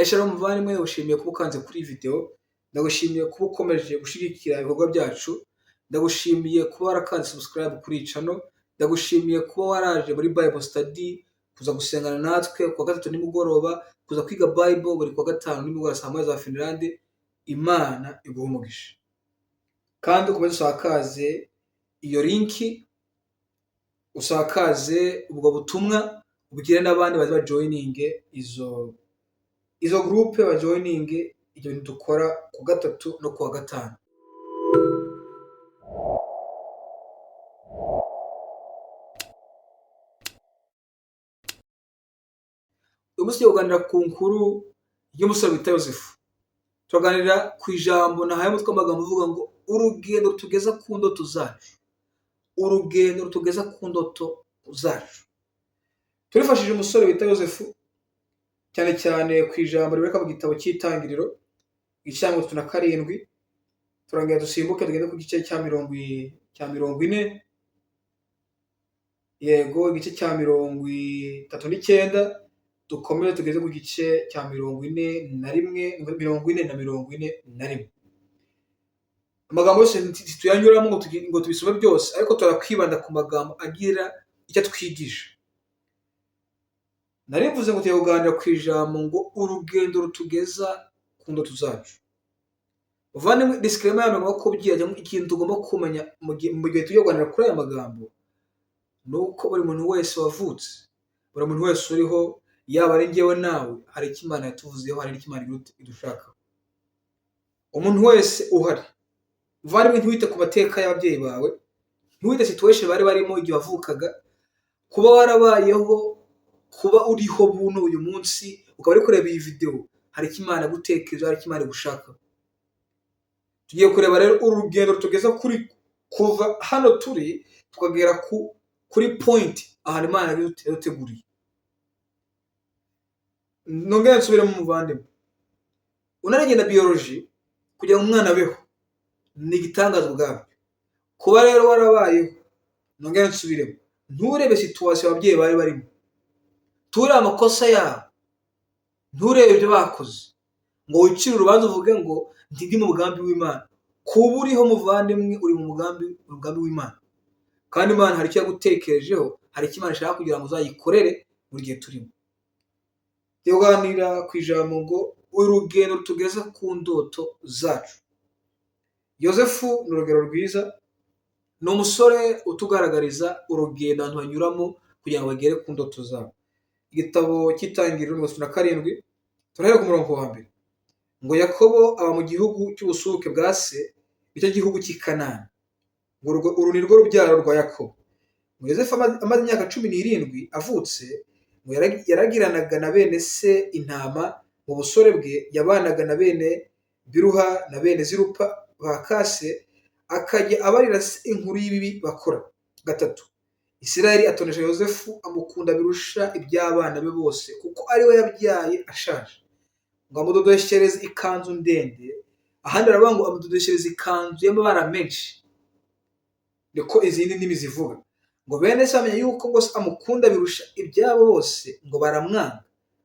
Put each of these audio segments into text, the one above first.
Shalom muvandimwe, ndagushimiye kuba ukanze kuri iyi video, ndagushimiye kuba ukomeje gushyigikira ibikorwa byacu, ndagushimiye kuba warakanze subscribe kuri iyi channel, ndagushimiye kuba waraje muri Bible study, kuza gusengana natwe kuwa gatatu nimugoroba, kuza kwiga Bible buri kuwa gatanu nimugoroba saa moya za Finland. Imana iguhe umugisha. Kandi ukomeze usakaze iyo linki, usakaze ubwo butumwa, ubugire n'abandi baza joining izo groupe joining ibyo bintu dukora ku gatatu no kuwa gatanu. Umunsi tuganira ku nkuru y'umusore bita Yosefu. Tuganira ku ijambo nahaye umutwe amagambo uvuga ngo urugendo rutugeza ku ndoto zacu. Urugendo rutugeza ku ndoto zacu. Turifashije umusore bita Yosefu cyane cyane ku ijambo riboneka mu gitabo cy'Itangiriro igice 37. Turangira dusimbuke tugende ku gice cya 40. Yego, igice cya 39 dukomeye tugeze ku gice cya 41. Amagambo yose tuyanyuramo ngo tubisome byose, ariko turakwibanda ku magambo agira icyo twigisha. Narivuze ngo tugiye kuganira ku ijambo ngo urugendo rutugeza ku ndoto zacu. Uvandimwe, disclaimer y'amagambo ko byiya ikintu tugomba kumenya mu gihe tugiye kuganira kuri aya magambo, nuko buri muntu wese wavutse, buri muntu wese uriho, yaba ari njyewe nawe, hari icyo Imana yatuvuzeho, hari icyo Imana idushaka. Umuntu wese uhari, uvandimwe, ntiwite ku mateka y'ababyeyi bawe, ntiwite situation bari barimo igihe wavukaga, kuba warabayeho, kuba uriho buno uyu munsi, ukaba uri kureba iyi video, hari icyo Imana gutekereza, hari icyo Imana gushaka. Tugiye kureba rero urugendo rutugeza kuri kuva hano turi tukagera kuri point ahantu Imana yaduteguriye. Nongera nsubire mu muvandimwe, unaragenda biology kugira ngo umwana abeho ni igitangaza ubwabyo. Kuba rero warabayeho, nongera nsubiremo, nturebe situation ababyeyi bari barimo, nturebe amakosa yabo, nturebe ibyo bakoze ngo wicire urubanza uvuge ngo ndi mu mugambi w'Imana. Kuba uriho muvandimwe, uri mu mugambi w'Imana, kandi Imana hari icyo yagutekerejeho, hari icyo Imana ishaka kugira ngo uzayikorere mu gihe turimo. Tuganira ku ijambo ngo urugendo rutugeza ku ndoto zacu. Yosefu ni urugero rwiza, ni umusore utugaragariza urugendo abantu banyuramo kugira ngo bagere ku ndoto zabo. Igitabo cy'Itangiriro 37 turahera ku murongo wa mbere ngo Yakobo aba mu gihugu cy'ubusuke bwa se, icyo gihugu cy'i Kanani. Uru ni rwo rubyaro rwa Yakobo. Yosefu amaze imyaka 17 avutse, ngo yaragiranaga na bene se intama. Mu busore bwe yabanaga na bene Biruha na bene Zirupa ba Kase, akajya abarira se inkuru y'ibibi bakora. 3. Isirayeli atonesha Yosefu, amukunda birusha iby'abana be bose, kuko ari we yabyaye ashaje. Ngo amudodeshereze ikanzu ndende, ahandi aravuga ngo amudodeshereze ikanzu y'amabara menshi, niko izindi ndimi zivuga. Ngo bene se bamenye yuko ngo amukunda birusha ibyabo bose, ngo baramwanga,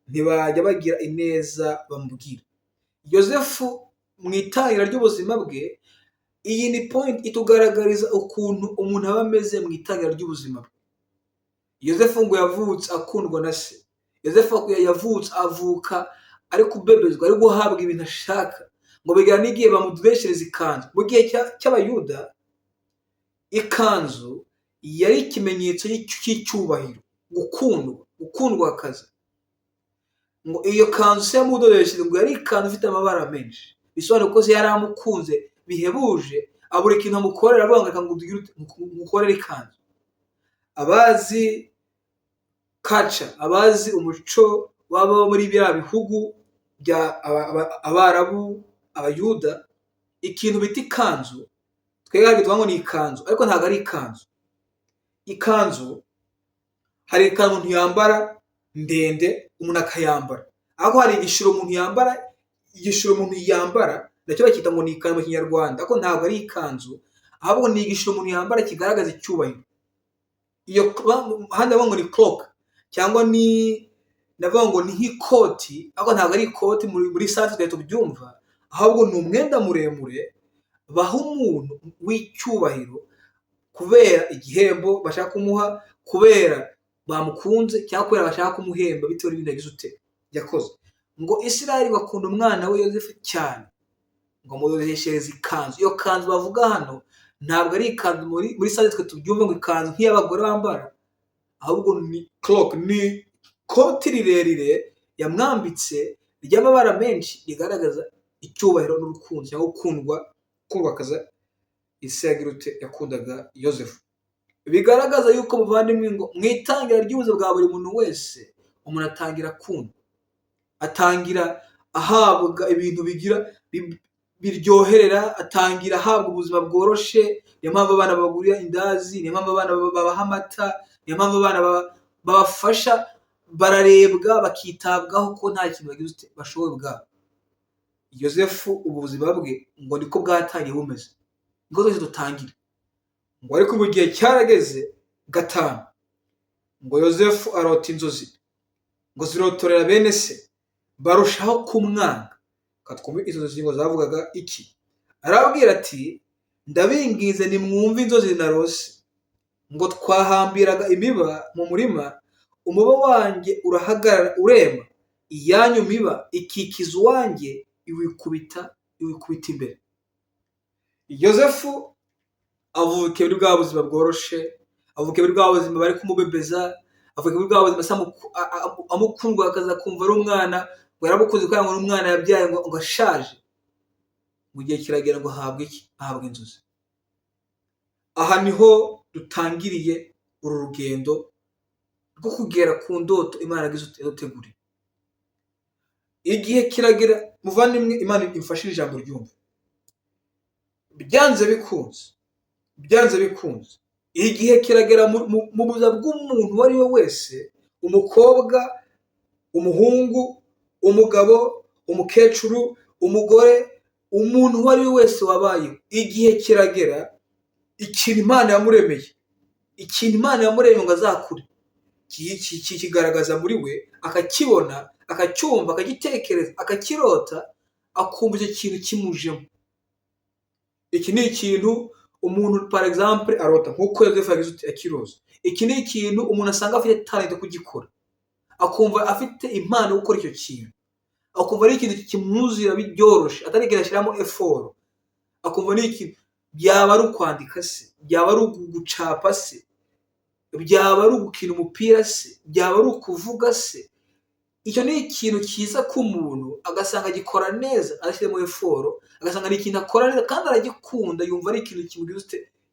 ntibajya bagira ineza bamubwira. Yosefu mu itangira ry'ubuzima bwe, iyi ni point itugaragariza ukuntu umuntu aba ameze mu itangira ry'ubuzima bwe. Yosefu ngo yavutse akundwa na se. Yosefu yavutse avuka ari kubebezwa, ari guhabwa ibintu ashaka, ngo bigera n'igihe bamudodeshereza ikanzu. Mu gihe cy'Abayuda, ikanzu yari ikimenyetso cy'icyubahiro, gukundwa akazi. Ngo iyo kanzu se yamudodeshereza ngo yari ikanzu ifite amabara menshi, bisobanura ko se yari amukunze bihebuje, abura ikintu amukorera, avuga ngo mukorere ikanzu. Abazi culture, abazi umuco waba muri bya bihugu bya Abarabu, Abayuda, ikintu bita ikanzu twebwe tuvuga ngo ni ikanzu, ariko ntabwo ari ikanzu. Ikanzu hari ikanzu umuntu yambara ndende, umuntu akayambara, ariko hari igishiro umuntu yambara, nacyo bakita ngo ni ikanzu mu Kinyarwanda, ariko ntabwo ari ikanzu, ahubwo ni igishiro umuntu yambara kigaragaza icyubahiro. Iyo handi ngo ni cloak cyangwa ni ndavuga ngo ni nk'ikoti, ariko ntabwo ari ikoti muri sansi tugahita tubyumva, ahubwo ni umwenda muremure baha umuntu w'icyubahiro kubera igihembo bashaka kumuha, kubera bamukunze cyangwa kubera bashaka kumuhemba bitewe n'ibintu yagize ute yakoze. Ngo Isirayeli bakunda umwana we Yozefu cyane, ngo amudodeshereze ikanzu. Iyo kanzu bavuga hano ntabwo ari ikanzu muri sansi twe tubyumva ngo ikanzu nk'iy'abagore bambara, ahubwo ni cloak, ni ikoti rirerire yamwambitse ry'amabara menshi rigaragaza icyubahiro n'urukundo cyangwa gukundwakaza isi yakundaga Yozefu. Bigaragaza yuko muvandimwe ngo mu itangira ry'ubuzima bwa buri muntu wese umuntu atangira akunda, atangira ahabwa ibintu biryoherera, atangira ahabwa ubuzima bworoshe. Niyo mpamvu abana bagurira indazi, niyo mpamvu abana babaha amata, niyo mpamvu abana babafasha, bararebwa bakitabwaho ko nta kintu bagize bashoboye bwabo. Yozefu ubuzima bwe ngo niko bwatangiye bumeze, ngo twese dutangire. Ngo ariko mu gihe cyarageze gatanu, ngo Yozefu arota inzozi, ngo zirotorera bene se, barushaho kumwanga. Katwumve izo nzozi ngo zavugaga iki? Arababwira ati, ndabingize nimwumve inzozi narose. Ngo twahambiraga imiba mu murima, umuba wanjye urahagarara urema, iyanyu miba ikikiza uwanjye iwikubita imbere. Yozefu avuka muri bwa buzima bworoshe, avuka muri bwa buzima bari kumubebeza, avuka muri bwa buzima amukundwa akaza kumva ari umwana, ngo yaramukunze kubera ngo n'umwana yabyaye ngo ashaje. Mu gihe kiragera ngo ahabwe iki? Ahabwe inzozi. Aha niho dutangiriye uru rugendo rwo kugera ku ndoto Imana yaduteguriye. Igihe kiragera muvandimwe, Imana imfashije ijambo ryumva. Byanze bikunze igihe kiragera mu buzima bw'umuntu uwo ari we wese, umukobwa, umuhungu, umugabo, umukecuru, umugore, umuntu uwo ari we wese wabayeho, igihe kiragera ikintu Imana yamuremeye ngo azakure kigaragaza muri we, akakibona, akacyumva, akagitekereza, akakirota, akumva icyo kintu kimujemo. Iki ni ikintu umuntu par exemple arota nk'uko Yozefu yagize akiroza. Iki ni ikintu umuntu asanga afite talent yo kugikora, akumva afite impano yo gukora icyo kintu, akumva ari ikintu kimwuzura byoroshye, atarigera ashyiramo effort, akumva ni ikintu, byaba ari ukwandika se, byaba ari ugucapa se, byaba ari ugukina umupira se, byaba ari ukuvuga se. Icyo ni ikintu cyiza k'umuntu agasanga agikora neza, ashyiramo effort, agasanga ni ikintu akora neza kandi aragikunda, yumva ari ikintu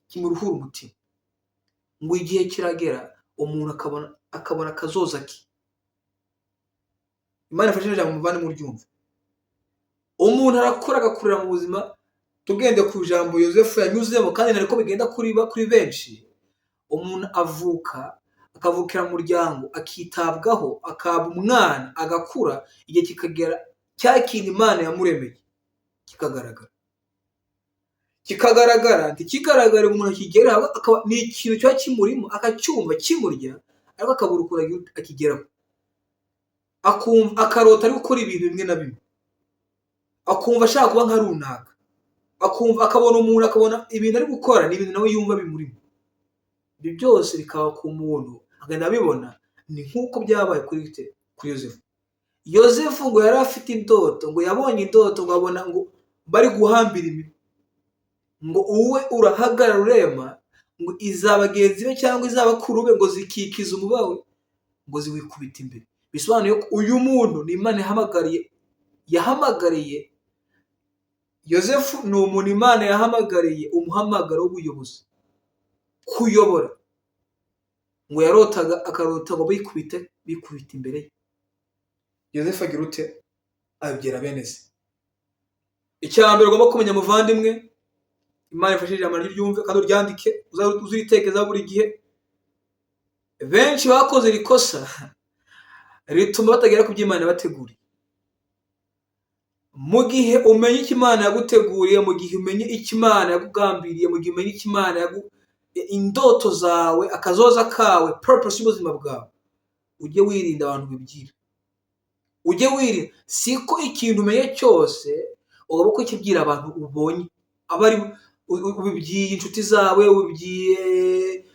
kimuruhura umutima. Ngo igihe kiragera umuntu akabona akazoza ke. Imana ifashe ijambo muvane mu ryumva. Umuntu arakora agakurira mu buzima, tugende ku ijambo Yozefu yanyuzemo kandi nariko bigenda kuri benshi. Umuntu akavukira mu muryango, akitabwaho, akaba umwana, agakura, igihe kikagera cya kintu Imana yamuremeye kikagaragara, ntikigaragare umuntu akigeraho, ni ikintu cyo kimurimo, akacyumva kimurya, ariko akabura ukuntu akigeraho. Akumva akarota ari gukora ibintu bimwe na bimwe, akumva ashaka kuba nka runaka, akabona umuntu, akabona ibintu ari gukora ni ibintu nawe yumva bimurimo. Ibyo byose bikaba ku muntu agenda abibona. Ni nk'uko byabaye kuri Yozefu. Yozefu ngo yari afite indoto, ngo yabonye indoto, ngo abona ngo bari guhambira imiba, ngo uwe urahagarara urema, ngo izabagenzi be cyangwa izabakuru be ngo zikikiza umuba we, ngo ziwikubita imbere. Bisobanuye ko uyu muntu ni Imana yahamagariye Yozefu, ni umuntu Imana yahamagariye umuhamagaro w'ubuyobozi, kuyobora. Ngo yarotaga akarota ngo bikubita imbere ye. Yozefu agira ute? Abwira bene se. Icyambere ugomba kumenya muvandimwe, Imana ifashije ijambo ryumve kandi uryandike, uziritekereza buri gihe. Benshi bakoze rikosa rituma batagera ku by'Imana bateguriye. Mu gihe umenye icyo Imana yaguteguriye, mu gihe umenye icyo Imana yakugambiriye, mu gihe umenye icyo Imana indoto zawe, akazoza kawe, purpose y'ubuzima bwawe, ujye wirinda abantu bibwira. ujye wirinda. Siko ikintu umenye cyose ugomba kukibwira abantu ubonye, abari ubibwiye inshuti zawe, ubibwiye,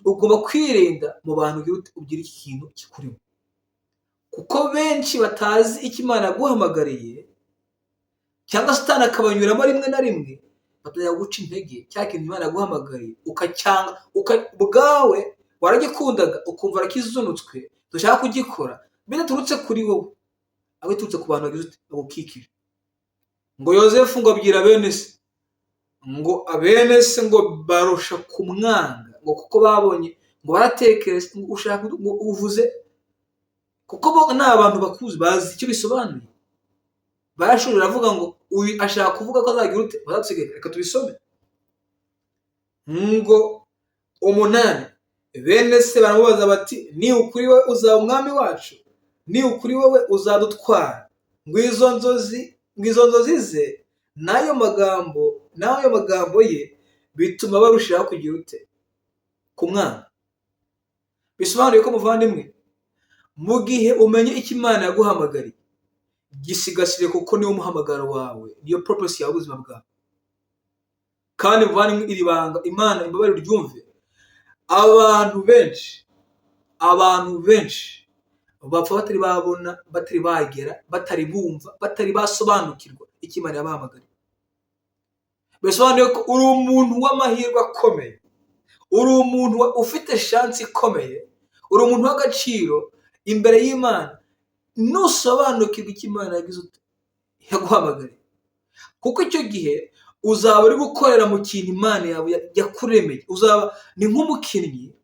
ugomba kwirinda mu bantu ugira iki kintu kikurimo, kuko benshi batazi icyo Imana yaguhamagariye, cyangwa Satani akabanyuramo rimwe na rimwe batajya guca intege cya kintu Imana yaguhamagariye, ukacyanga ubwawe waragikundaga ukumva arakizunutswe dushaka kugikora, bidaturutse kuri wowe, ahubwo biturutse ku bantu bagukikije. Ngo Yozefu ngo abwira bene se, ngo abene se ngo barusha kumwanga, ngo kuko babonye, ngo baratekereza, ngo ushaka ngo uvuze, kuko bo ni abantu bakuzi bazi icyo bisobanuye, barashobora avuga ngo uyu ashaka kuvuga ko azagira ute, bazadusigaye. Reka tubisome. Ngo 8, bene se baramubaza bati, ni ukuri wowe uzaba umwami wacu, ni ukuri wowe uzadutwara? Ngo izo nzozi ze n'ayo magambo ye bituma barushaho kugira ute, kumwanga. Bisobanuye ko muvandimwe, mu gihe umenye icyo Imana yaguhamagariye, gisigasire, kuko niwo muhamagaro wawe, niyo purpose yawe ubuzima bwawe. Kandi muvandimwe, iri banga Imana imbabarire uryumve, abantu benshi bapfa batari babona, batari bagera, batari bumva, batari basobanukirwa icyo Imana yabahamagariye. Bisobanuye ko uri umuntu w'amahirwe akomeye, uri umuntu ufite chance ikomeye, uri umuntu w'agaciro imbere y'Imana nusobanukirwa icyo Imana yaguhamagariye, kuko icyo gihe uzaba uri gukorera mu kintu Imana yawe yakuremeye. Uzaba ni nk'umukinnyi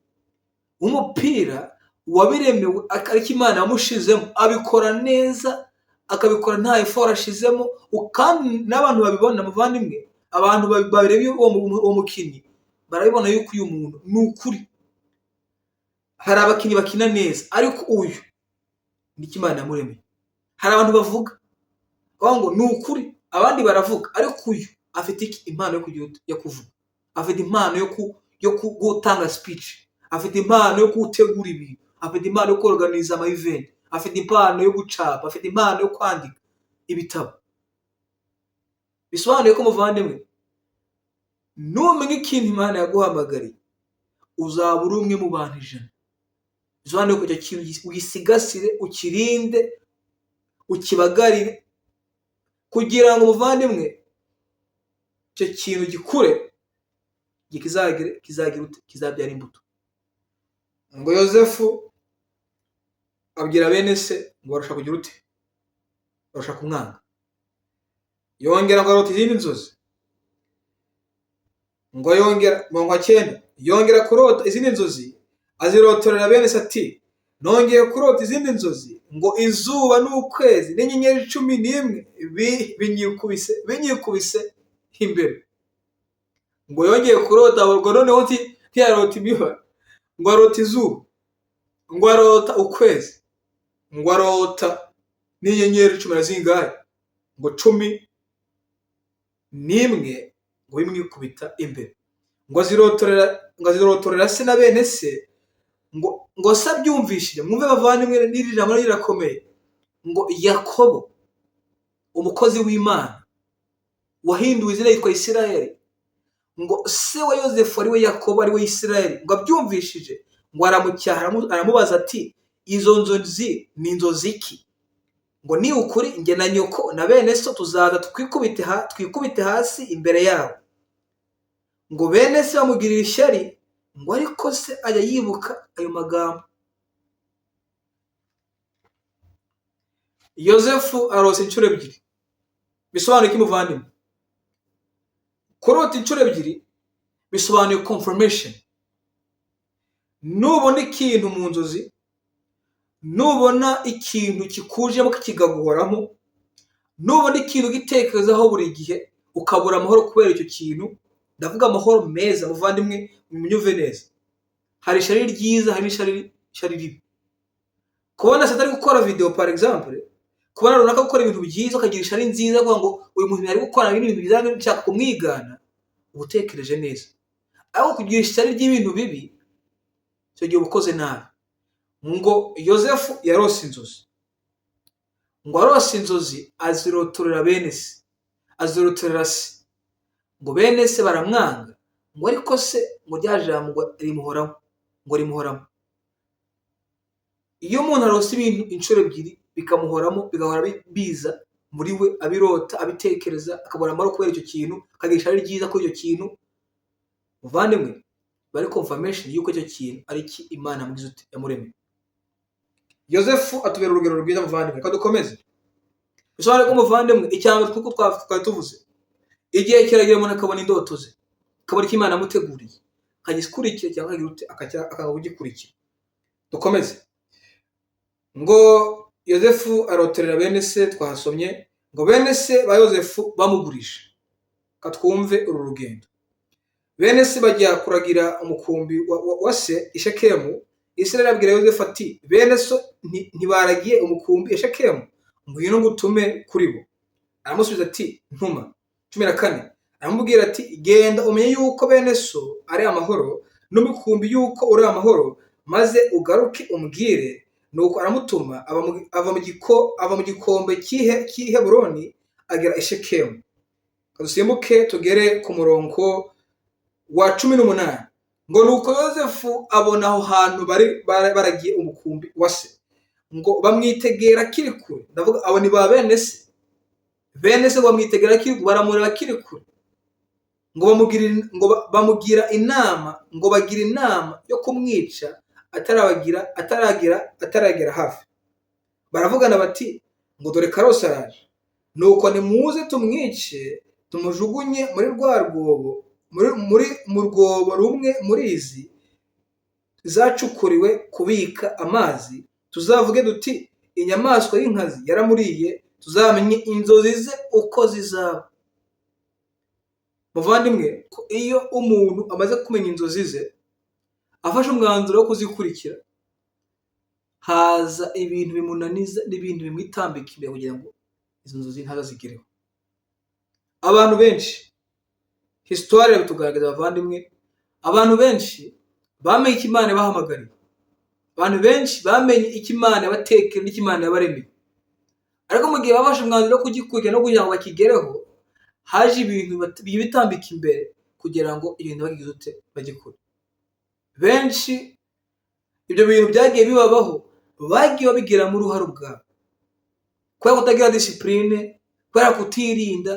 w'umupira wabiremewe, ariko Imana yamushizemo, abikora neza, akabikora nta effort ashizemo, kandi n'abantu babibona muvandimwe, abantu barebye uwo mukinnyi barabibona yuko uyu muntu ni ukuri. Hari abakinnyi bakina neza, ariko uyu ni Imana yamuremeye. Hari abantu bavuga ngo ni ukuri, abandi baravuga, ariko uyu afite impano yo kuvuga, afite impano yo gutanga speech, afite impano yo gutegura ibintu, afite impano yo organiza ama event, afite impano yo gucapa, afite impano yo kwandika ibitabo. Bisobanuye ko muvandimwe, numenye ikintu Imana yaguhamagariye, uzaba uri umwe mu bantu 100. Bisobanuye ko icyo kintu ugisigasire, ukirinde, ukibagarire, kugira ngo muvandimwe icyo kintu gikure, kizabyara imbuto. Ngo Yozefu abwira bene se ngo barusha kugira ute, barusha kumwanga. Yongera ngo arota izindi nzozi, ngo yongera mu 9, yongera kurota izindi nzozi, azirotorera bene se ati, nongeye kurota izindi nzozi, ngo izuba n'ukwezi n'inyenyeri 11 binyikubise imbere. Ngo yongeye kurota, ngo noneho ntiyarota imibare, ngo arota izuba, ngo arota ukwezi, ngo arota n'inyenyeri 10 zingahe, ngo 11 ngo bimwikubita imbere. Ngo azirotorera se na bene se, ngo se abyumvishije. Mwumve bavandimwe, n'iri jambo rirakomeye. Ngo Yakobo, umukozi w'Imana wahinduwe izina yitwa Isirayeli, ngo se wa Yozefu ari we Yakobo, ari we Isirayeli, ngo abyumvishije, ngo aramucyaha, aramubaza ati, izo nzozi ni inzozi ki? Ngo ni ukuri njye na nyoko na bene so tuzaza twikubite hasi imbere yabo. Ngo bene se bamugirira ishyari, ngo ariko se ajya yibuka ayo magambo. Yozefu arose inshuro 2. Bisobanuye iki muvandimwe? Kurota inshuro 2 bisobanuye confirmation. Nubona ikintu mu nzozi, nubona ikintu kikujemo kigaguhoramo, nubona ikintu gitekerezaho buri gihe ukabura amahoro kubera icyo kintu, ndavuga amahoro meza muvandimwe, munyuve neza. Hari ishari ryiza, hari ishari ribi. Kubona Satani gukora video par exemple, kubona runaka gukora ibintu byiza ukagira ishari nziza, kuvuga ngo uyu muntu ari gukora ibintu byiza nshaka kumwigana, ubutekereje neza. Aho kugira ishari ry'ibintu bibi, cyo gihe ubukoze nabi. Ngo Yozefu yarose inzozi, ngo arose inzozi azirotorera bene se, azirotorera se, ngo bene se baramwanga, ngo ariko se ngo rya jambo rimuhoraho, ngo rimuhoramo. Iyo umuntu arose ibintu inshuro ebyiri bikamuhoramo, bigahora biza muri we, abirota, abitekereza, akabona amahoro kubera icyo kintu, akagira ishari ryiza kuri icyo kintu, muvandimwe, bari confirmation yuko icyo kintu ari iki Imana yamuremeye. Yosefu atubera urugero rwiza muvandimwe. Kadukomeze. Bisobanura ko muvandimwe icyambere kuko twari tuvuze, igihe kiragera umuntu akabona indoto ze, akabona icyo Imana yamuteguriye, akagikurikira cyangwa akanga kugikurikira. Dukomeze. Ngo Yosefu arotorera bene se, twahasomye ngo bene se ba Yosefu bamugurisha. Katwumve uru rugendo. Bene se bajya kuragira umukumbi wa se i Shekemu. Isirayeli abwira Yosefu ati bene so ntibaragiye umukumbi i Shekemu, ngwino ngutume kuri bo. Aramusubiza ati ntuma. 14 aramubwira ati genda umenye yuko bene so ari amahoro, n'umukumbi yuko uri amahoro, maze ugaruke umbwire. Nuko aramutuma, ava mu gikombe cy'i Heburoni agera i Shekemu. Kadusimbuke tugere ku murongo wa 18. Ngo nuko Yosefu abona aho hantu baragiye umukumbi wa se, ngo bamwitegera kiri kure. Ndavuga abo ni ba bene se. Bene se bamwitegera kiri kure, baramureba kiri kure. Ngo bamugira inama, ngo bagira inama yo kumwica ataragera hafi. Baravugana bati ngo dore Karose araje, nuko nimuze tumwice, tumujugunye muri rwa rwobo, mu rwobo rumwe muri izi zacukuriwe kubika amazi. Tuzavuge duti inyamaswa y'inkazi yaramuriye, tuzamenye inzozi ze uko zizaba. Muvandimwe, iyo umuntu amaze kumenya inzozi ze, afashe umwanzuro wo kuzikurikira, haza ibintu bimunaniza n'ibintu bimwitambika imbere kugira ngo izo nzozi ntazazigereho. Abantu benshi, histoire bitugaragaza bavandimwe, abantu benshi bamenye icyo Imana yabahamagariye, abantu benshi bamenye icyo Imana yabatekera n'icyo Imana yabaremeye, ariko mu gihe babashe umwanzuro wo kugikurikira no kugira ngo bakigereho, haje ibintu bitambika imbere kugira ngo ibintu bagize ute bagikore. Benshi ibyo bintu byagiye bibabaho, bagiye babigiramo uruhare ubwabo, kubera kutagira discipline, kubera kutirinda,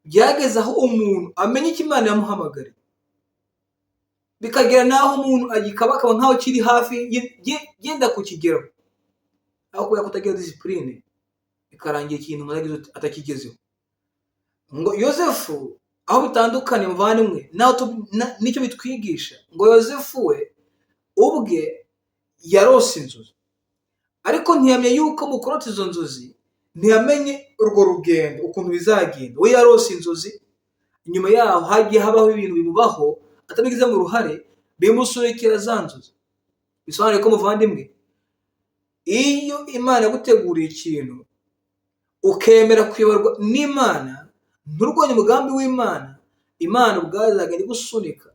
byageze aho umuntu amenya icyo Imana yamuhamagariye, bikagera naho umuntu agikabakaba nkaho kiri hafi yenda kukigeraho, aho kubera kutagira discipline bikarangira ikintu atakigezeho. Ngo Yosefu aho bitandukanye muvandimwe, nicyo bitwigisha. Ngo Yosefu we ubwe yarose inzozi, ariko ntiyamenye yuko mu kurota izo nzozi, ntiyamenye urwo rugendo ukuntu bizagenda. We yarose inzozi, inyuma yaho hagiye habaho ibintu bimubaho atabigizemo uruhare, bimusunikira za nzozi. Bisobanuye ko muvandimwe, iyo Imana yaguteguriye ikintu ukemera kuyoborwa n'Imana, nturwanye umugambi w'Imana, Imana ubwayo izagenda igusunika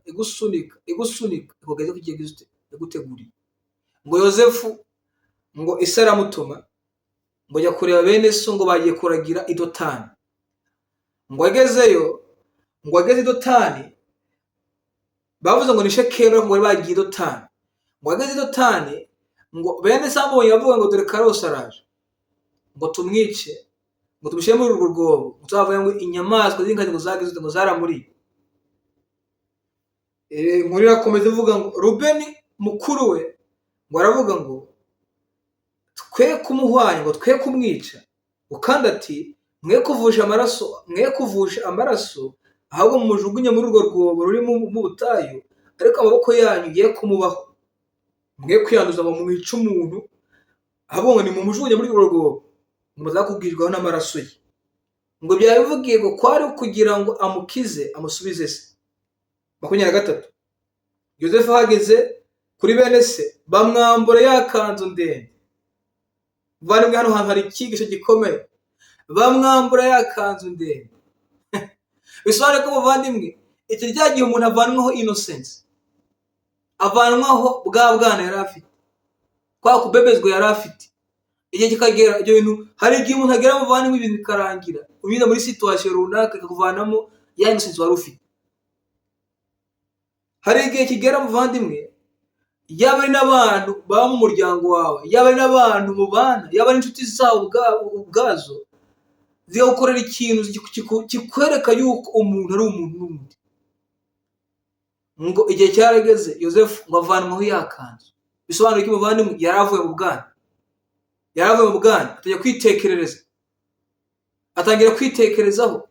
ikugeza kugiye yaguteguriye. Ngo Yosefu, ngo Isi aramutuma, ngo ajya kureba bene so, ngo bagiye kuragira i Dotani. Ngo agezeyo, ngo ageze i Dotani, bavuze ngo ni Shekemu, ngo bari bagiye i Dotani. Ngo ageze i Dotani, ngo bene se amubonye bavuga ngo dore Karose araje, ngo tumwice, ngo tumushyire muri urwo rwobo, ngo tuzavuge ngo inyamaswa z'inkazi ngo zagize ngo zaramuriye. Inkuru irakomeza ivuga ngo Rubeni mukuru we ngo aravuga ngo twe kumuhwanya, ngo twe kumwica, kandi ati mwe kuvusha amaraso, ahubwo mumujugunye muri urwo rwobo ruri mu butayu, ariko amaboko yanyu ye kumubaho, mwe kwiyanduza ngo mwice umuntu, ahubwo ngo nimumujugunye muri urwo rwobo, ngo muzakubwirwaho n'amaraso ye. Ngo byabivugiye ngo kwari kugira ngo amukize, amusubize se. 23 Yosefu ahageze kuri bene se, bamwambura ya kanzu ndende. Bari hano hantu hari icyigisho gikomeye, bamwambura ya kanzu ndende. Bisobanuye ko muvandimwe, iki ryagiye umuntu avanwaho innocence, avanwaho bwa bwana yari afite, kwa kubebezwa yari afite, igihe kikagera ibyo bintu, hari igihe umuntu agera muvandimwe ibintu bikarangira unyuze muri situation runaka ikakuvanamo ya innocence wari ufite. Hari igihe kigera muvandimwe, yaba ari n'abantu baba mu muryango wawe, yaba ari n'abantu mubana, yaba ari inshuti zawe ubwazo, zigakorera ikintu kikwereka yuko umuntu ari umuntu n'undi. Ngo igihe cyarageze Yosefu ngo avanwaho yakanzu. Bisobanura iki muvandimwe? Yaravuye mu bwana, atajya kwitekerereza, atangira kwitekerezaho,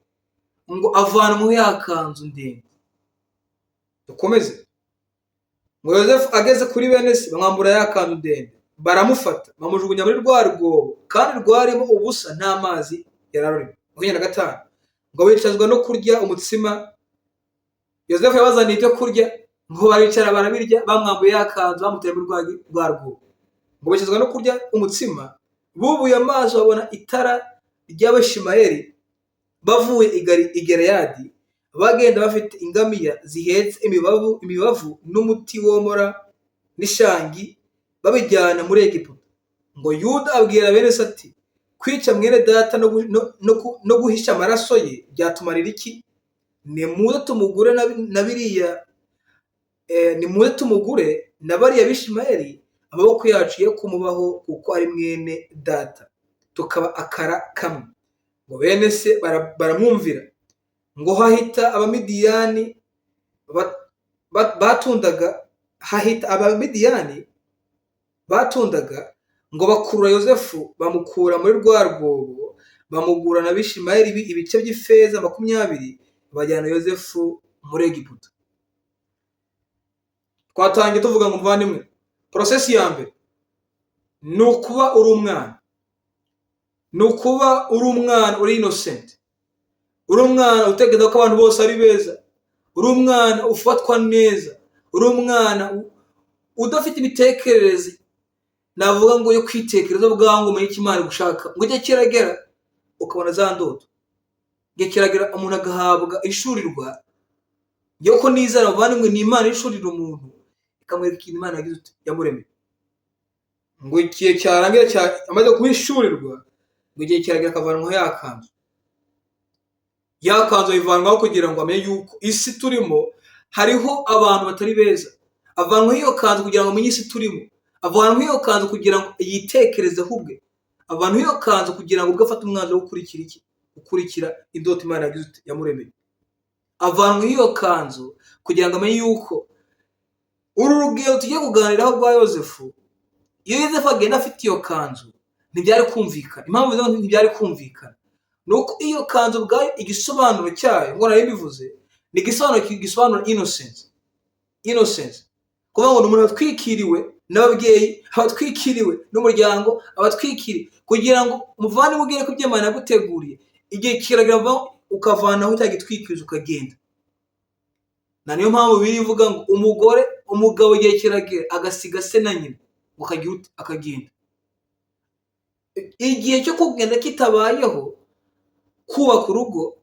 ngo avanwaho yakanzu ndende. Dukomeze. Ngo Yosefu ageze kuri bene se bamwambura yakanzu ndende, baramufata bamujugunya muri rwa rwobo, kandi rwarimo ubusa nta mazi yararurimo. 25. Ngo bicazwa no kurya umutsima. Yosefu yabazaniye ibyo kurya, ngo baricara barabirya, bamwambuye yakanzu bamuteye muri rwa rwobo. Ngo bicazwa no kurya umutsima, bubuye amaso babona itara ry'Abishimayeli bavuye i Gereyadi, bagenda bafite ingamiya zihetse imibavu n'umuti womora n'ishangi, babijyana muri Egiputa. Ngo Yuda abwira bene se ati, kwica mwene data no guhisha amaraso ye byatumarira iki? Nimuze tumugure na bariya Bishimayeli, amaboko yacu ye kumubaho, kuko ari mwene data, tukaba akara kamwe. Ngo bene se baramwumvira. Ngo hahita Abamidiyani batundaga, ngo bakurura Yosefu bamukura muri rwa rwobo, bamugura na Bishimayeli ibice by'ifeza 20, bajyana Yosefu muri Egiputa. Twatangiye tuvuga ngo muvandimwe, process ya mbere ni ukuba uri umwana, uri innocent, uri umwana utekereza ko abantu bose ari beza, uri umwana ufatwa neza, uri umwana udafite imitekerereze navuga ngo yo kwitekereza bwangu umenye icyo Imana gushaka. Ngo igihe kiragera ukabona za ndoto, igihe kiragera umuntu agahabwa ishurirwa yuko nizera muvandimwe ni Imana ishurira umuntu, ikamwereka ikintu Imana yagize yamuremeye. Ngo igihe cyarangira amaze kubishurirwa, ngo igihe kiragera akavanwaho yakanzu yivanwaho kugira ngo amenye yuko isi turimo hariho abantu batari beza. Avanwaho iyo kanzu kugira ngo amenye isi turimo, avanwaho iyo kanzu kugira ngo yitekerezeho ubwe, avanwaho iyo kanzu kugira ngo ubwo afate umwanzuro wo gukurikira indoto Imana yagize yamuremeye. Avanwaho iyo kanzu kugira ngo amenye yuko uru rugero tugiye kuganiraho rwa Yosefu, iyo Yosefu agenda afite iyo kanzu ntibyari kumvikana. Impamvu zo ntibyari kumvikana nuko iyo kanzu ubwayo igisobanuro cyayo, ngo narabivuze, ni igisobanuro innocence. Kuvuga ngo umuntu atwikiriwe n'ababyeyi, abatwikiriwe n'umuryango, abatwikiriwe kugira ngo umuvandimwe ugere ku byo Imana yaguteguriye. Igihe kiragera ukavanaho cya gitwikirizo ukagenda. Na niyo mpamvu birivuga ngo umugabo igihe kiragera agasiga se na nyina, akagenda. Igihe cyo kugenda kitabayeho, kubaka urugo,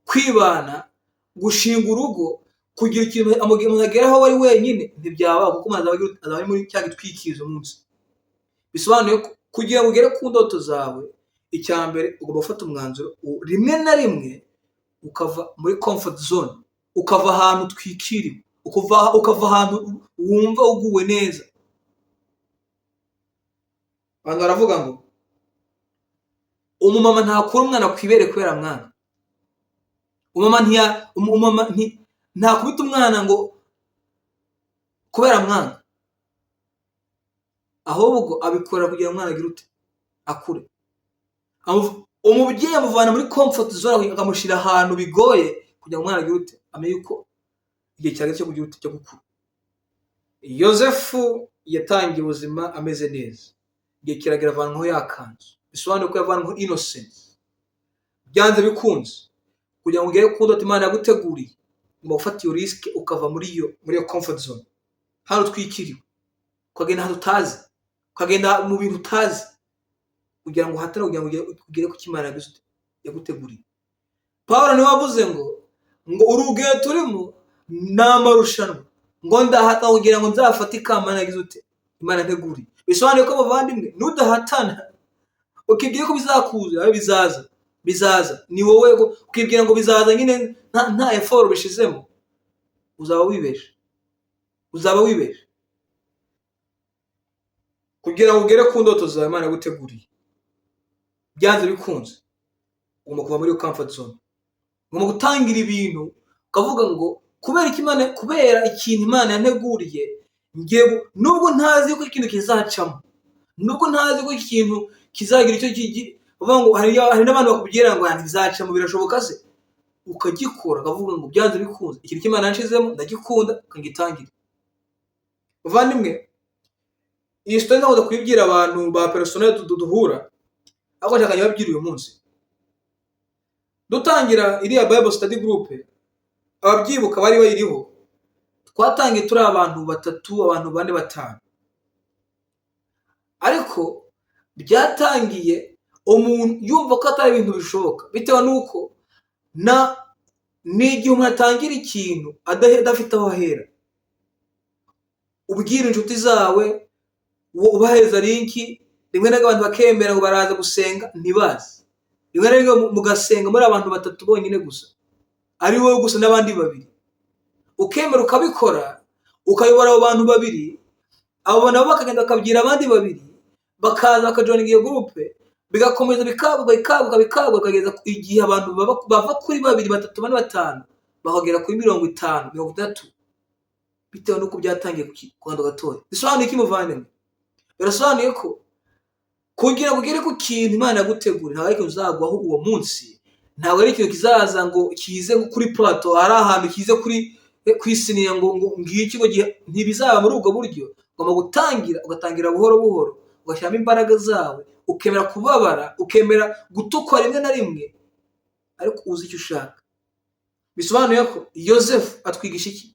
kwibana, gushinga urugo, kugira ikintu umuntu ageraho wari wenyine ntibyabaho, kuko umuntu azaba ari muri cya gitwikirizo munsi. Bisobanuye kugira ngo ugere ku ndoto zawe, icya mbere ugomba gufata umwanzuro rimwe na rimwe ukava muri comfort zone, ukava ahantu twikiriwe, ukava ahantu wumva uguwe neza. Abantu baravuga ngo umumama ntakura umwana kwibere kubera mwana. Umumama ntakubita umwana ngo kubera mwana, ahubwo abikora kugira umwana agire akure. Umubyeyi amuvana muri comfort zone akamushyira ahantu bigoye kugira ngo umwana agire amenye uko igihe cyageze cyo gukura. Yosefu yatangiye ubuzima ameze neza, igihe kiragera avanwaho yakanzu. Bisobanuye ko yavanwaho innocence. Byanze bikunze kugira ngo ugere ku ndoto Imana yaguteguriye, ngo ufate iyo risk ukava muri iyo comfort zone, hano twikiriwe, ukagenda ahantu utazi, ukagenda mu bintu utazi, kugira ngo hatari kugira ngo ugere ku Imana yaguteguriye. Pawulo niwe wavuze ngo urugendo turimo ni amarushanwa, ngo ndahata kugira ngo nzafate ikamba yagize Imana yateguriye. Bisobanuye ko bavandimwe nudahatana ukibwira ko bizakuza aho bizaza ni wowe ukibwira ngo bizaza nyine nta effort bishizemo, uzaba wibeshe kugira ngo ugere ku ndoto zawe Imana yaguteguriye. Byanze bikunze ugomba kuva muri comfort zone, ugomba gutangira ibintu ukavuga ngo kubera ikintu Imana yanteguriye ngiye, nubwo ntazi ko ikintu kizacamo, nubwo ntazi ko ikintu kizagira icyo uvuga ngo hari n'abantu bakubwira ngo bizacamo, birashoboka se, ukagikora ukavuga ngo byanze bikunze ikintu cy'Imana yanshizemo ndagikunda, ukagitangira. Bavandimwe, iyi story ndakunda kuyibwira abantu ba personnel duhura, ariko nshaka nyababwira uyu munsi. Dutangira iriya Bible study group, ababyibuka bari bayiriho, twatangiye turi abantu 3, abantu 4, 5, ariko byatangiye umuntu yumva ko atari ibintu bishoboka, bitewe nuko n'igihe umuntu atangira ikintu adafite aho ahera. Ubwira inshuti zawe, ubahereza linki, rimwe na abantu bakemera ngo baraza gusenga ntibazi, rimwe na rimwe mugasenga muri abantu 3 bonyine gusa, ari wowe gusa n'abandi 2, ukemera ukabikora, ukayobora abo bantu 2, abo nabo bakagenda bakabwira abandi 2, bakaza bakajoininga iyo groupe, bigakomeza bikaguka kugeza igihe abantu bava kuri 2, 3, 4, 5 bakagera kuri 50, 60, bitewe nuko byatangiye kwanda gatoya. Bisobanuye iki muvandimwe? Birasobanuye ko kugira ngo ugere ku kintu Imana yagutegura, ntabwo ari ikintu uzagwaho uwo munsi, ntabwo ari ikintu kizaza ngo kize kuri plateau, hari ahantu kize kwisiniya ngo ngiki ngo ntibizaba muri ubwo buryo. Ugomba ugatangira buhoro buhoro, ugashyiramo imbaraga zawe, ukemera kubabara, ukemera gutukwa rimwe na rimwe, ariko uzi icyo ushaka. Bisobanuye ko Yosefu atwigisha iki?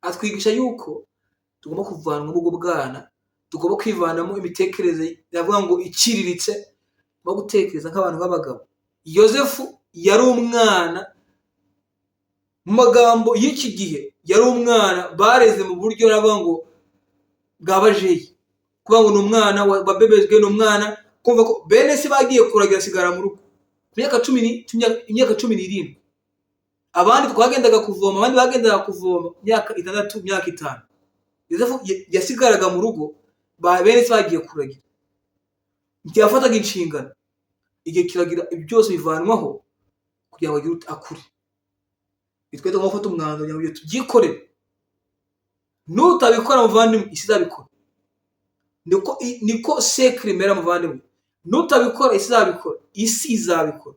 Atwigisha yuko tugomba kuvanwa mu bwo bwana, tugomba kwivanamo imitekerereze yavuga ngo iciriritse, no gutekereza nk'abantu b'abagabo. Yosefu yari umwana, mu magambo y'iki gihe yari umwana bareze mu buryo navuga ngo bwabajeyi, kuvuga ngo ni umwana wabebejwe, ni umwana kumva ko bene se bagiye kuragira asigara mu rugo imyaka 17, abandi twagendaga kuvoma, abandi bagendaga kuvoma imyaka 6, imyaka 5. Yosefu yasigaraga mu rugo, bene se bagiye kuragira, yafataga inshingano, igihe kiragira byose bivanwaho kugira ngo agire akure. Bitwe tugomba gufata umwanzuro ngo tubyikorere, nutabikora muvandimwe isi izabikora. Niko sekre mera muvandimwe, nutabikora isi izabikora.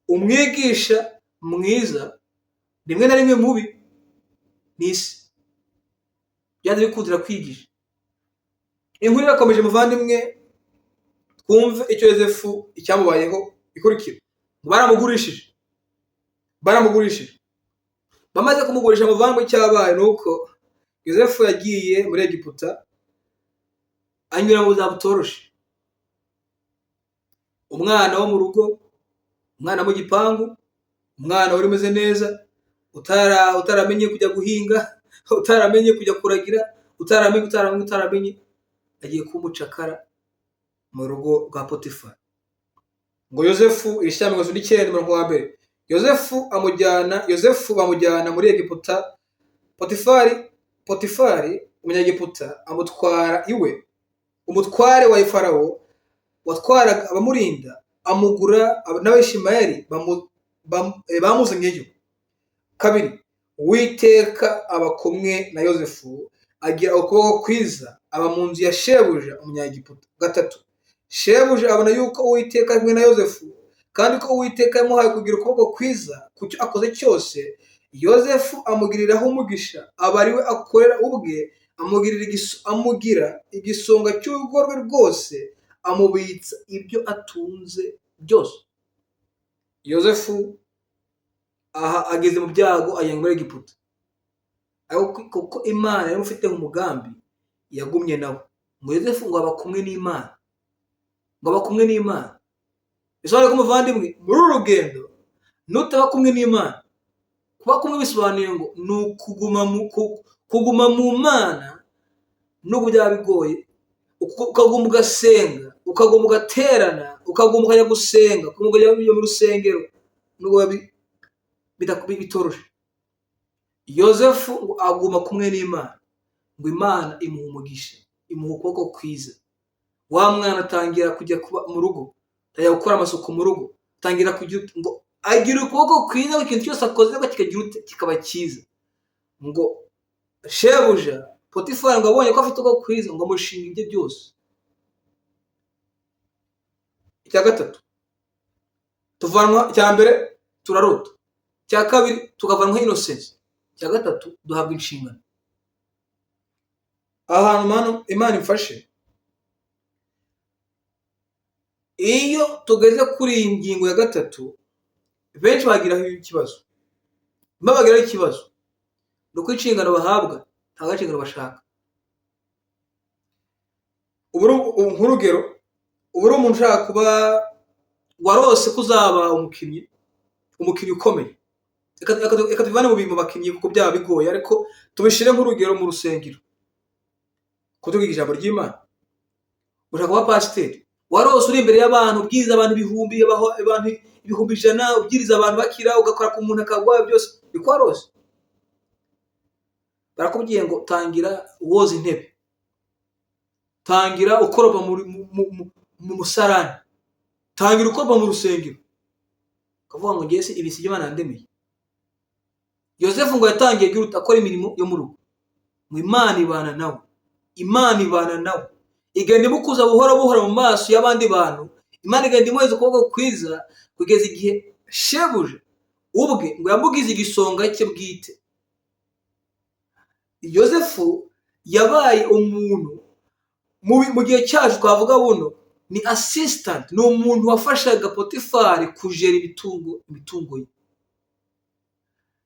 Umwigisha mwiza rimwe na rimwe mubi n'isi byanze bikundira kwigisha. Inkuru irakomeje muvandimwe, twumve icyo Yosefu icyamubayeho ikurikira. Baramugurishije, bamaze kumugurisha muvandimwe, cyabaye nuko Yosefu yagiye muri Egiputa, anyura mu buzima butoroshe. Umwana wo mu rugo, umwana mu gipangu, umwana wari umeze neza, utaramenye kujya guhinga, utaramenye kujya kuragira, utaramenye agiye kumucakara mu rugo rwa Potifari. Ngo Yosefu, Ishyamba 9:1, Yosefu bamujyana muri Egiputa. Potifari umunyegiputa amutwara iwe, umutware wa Farawo watwaraga abamurinda, amugura n'Abishimayeli bamuzanyeyo. 2, Uwiteka aba kumwe na Yosefu, agira ukuboko kwiza, aba mu nzu ya shebuja umunyegiputa. 3, shebuja abona yuko Uwiteka ari kumwe na Yosefu, kandi ko Uwiteka yamuhaye kugira ukuboko kwiza ku cyo akoze cyose. Yosefu amugiriraho umugisha, aba ari we akorera ubwe, amugira igisonga cy'urugo rwe rwose, amubitsa ibyo atunze byose. Yosefu aha ageze mu byago, ajya muri Egiputa, ariko kuko Imana yari imufiteho umugambi, yagumye nawe. Ngo Yosefu ngo aba kumwe n'Imana, bisobanuye ko muvandimwe muri uru rugendo nutaba kumwe n'Imana, kuba kumwe bisobanuye ngo ni kuguma mu Mana, nubwo byaba bigoye, ukaguma ugasenga, ukagomba ugaterana, ukagomba ukajya gusenga, ukagomba ukajya mu rusengero, nubwo bitoroshe. Yozefu ngo aguma kumwe n'Imana, ngo Imana imuha umugisha, imuha ukuboko kwiza. Wa mwana atangira kujya kuba mu rugo, atangira gukora amasuku mu rugo, atangira kugira ngo agira ukuboko kwiza, ikintu cyose akoze kikaba cyiza. Ngo shebuja Potifari ngo abonye ko afite ukuboko kwiza, ngo amushinga ibye byose. Icya gatatu, icya mbere turarota, icya kabiri tukavanwa innocence, icya gatatu duhabwa inshingano. Ahantu Imana imfashe, iyo tugeze kuri iyi ngingo ya gatatu, benshi bagiraho ikibazo. Bagiraho ikibazo nuko inshingano bahabwa nta nshingano bashaka. Nk'urugero, ubu uri umuntu ushaka kuba warose kuzaba umukinnyi ukomeye. Reka tubivane mu bintu bakinnyi kuko byaba bigoye, ariko tubishyire nk'urugero mu rusengero, kutugira ijambo ry'Imana. Ushaka kuba pasiteri, warose uri imbere y'abantu, ubwiriza abantu ibihumbi 100, ubwiriza abantu bakira, ugakora ku muntu akagwa, byose biko warose. Barakubwiye ngo tangira woza intebe, tangira ukoropa mu musarani, tangira ukoropa mu rusengero. Ukavuga ngo ngese ibisi Imana yandemeye. Yozefu ngo yatangiye akora imirimo yo mu rugo, ngo Imana ibana nawe, Imana ibana nawe, igenda imukuza buhoro buhoro mu maso y'abandi bantu. Imana igenda imuheza ukuboko kwiza kugeza igihe shebuja ubwe ngo yamugize igisonga cye bwite. Yozefu yabaye umuntu mu gihe cyacu twavuga buno ni assistant, ni umuntu wafashaga Potifari kujera imitungo ye.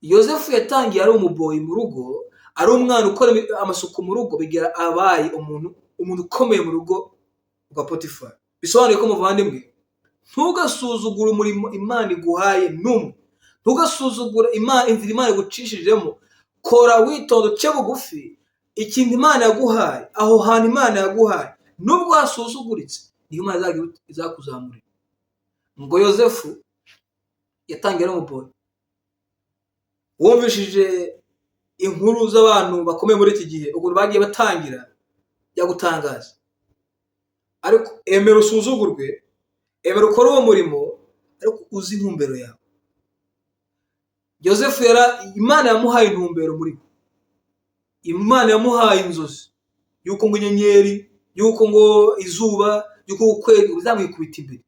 Yozefu yatangiye ari umuboyi mu rugo, ari umwana ukora amasuku mu rugo, bigera abaye umuntu ukomeye mu rugo rwa Potifari. Bisobanuye ko muvandimwe, ntugasuzugure umurimo Imana iguhaye n'umwe, ntugasuzugure inzira Imana igucishijemo. Kora witonda, uce bugufi ikintu Imana yaguhaye, aho hantu Imana yaguhaye, nubwo hasuzuguritse niyo Imana izakuzamurira. Ngo Yozefu yatangiye ari umuboyi. Wumvishije inkuru z'abantu bakomeye muri iki gihe ukuntu bagiye batangira, yagutangaza. Ariko emera usuzugurwe, emera ukora uwo murimo, ariko uzi intumbero yawe. Yozefu Imana yamuhaye intumbero muri we. Imana yamuhaye inzozi yuko ngo inyenyeri, yuko ngo izuba, yuko ukwezi bizamwikubita imbere.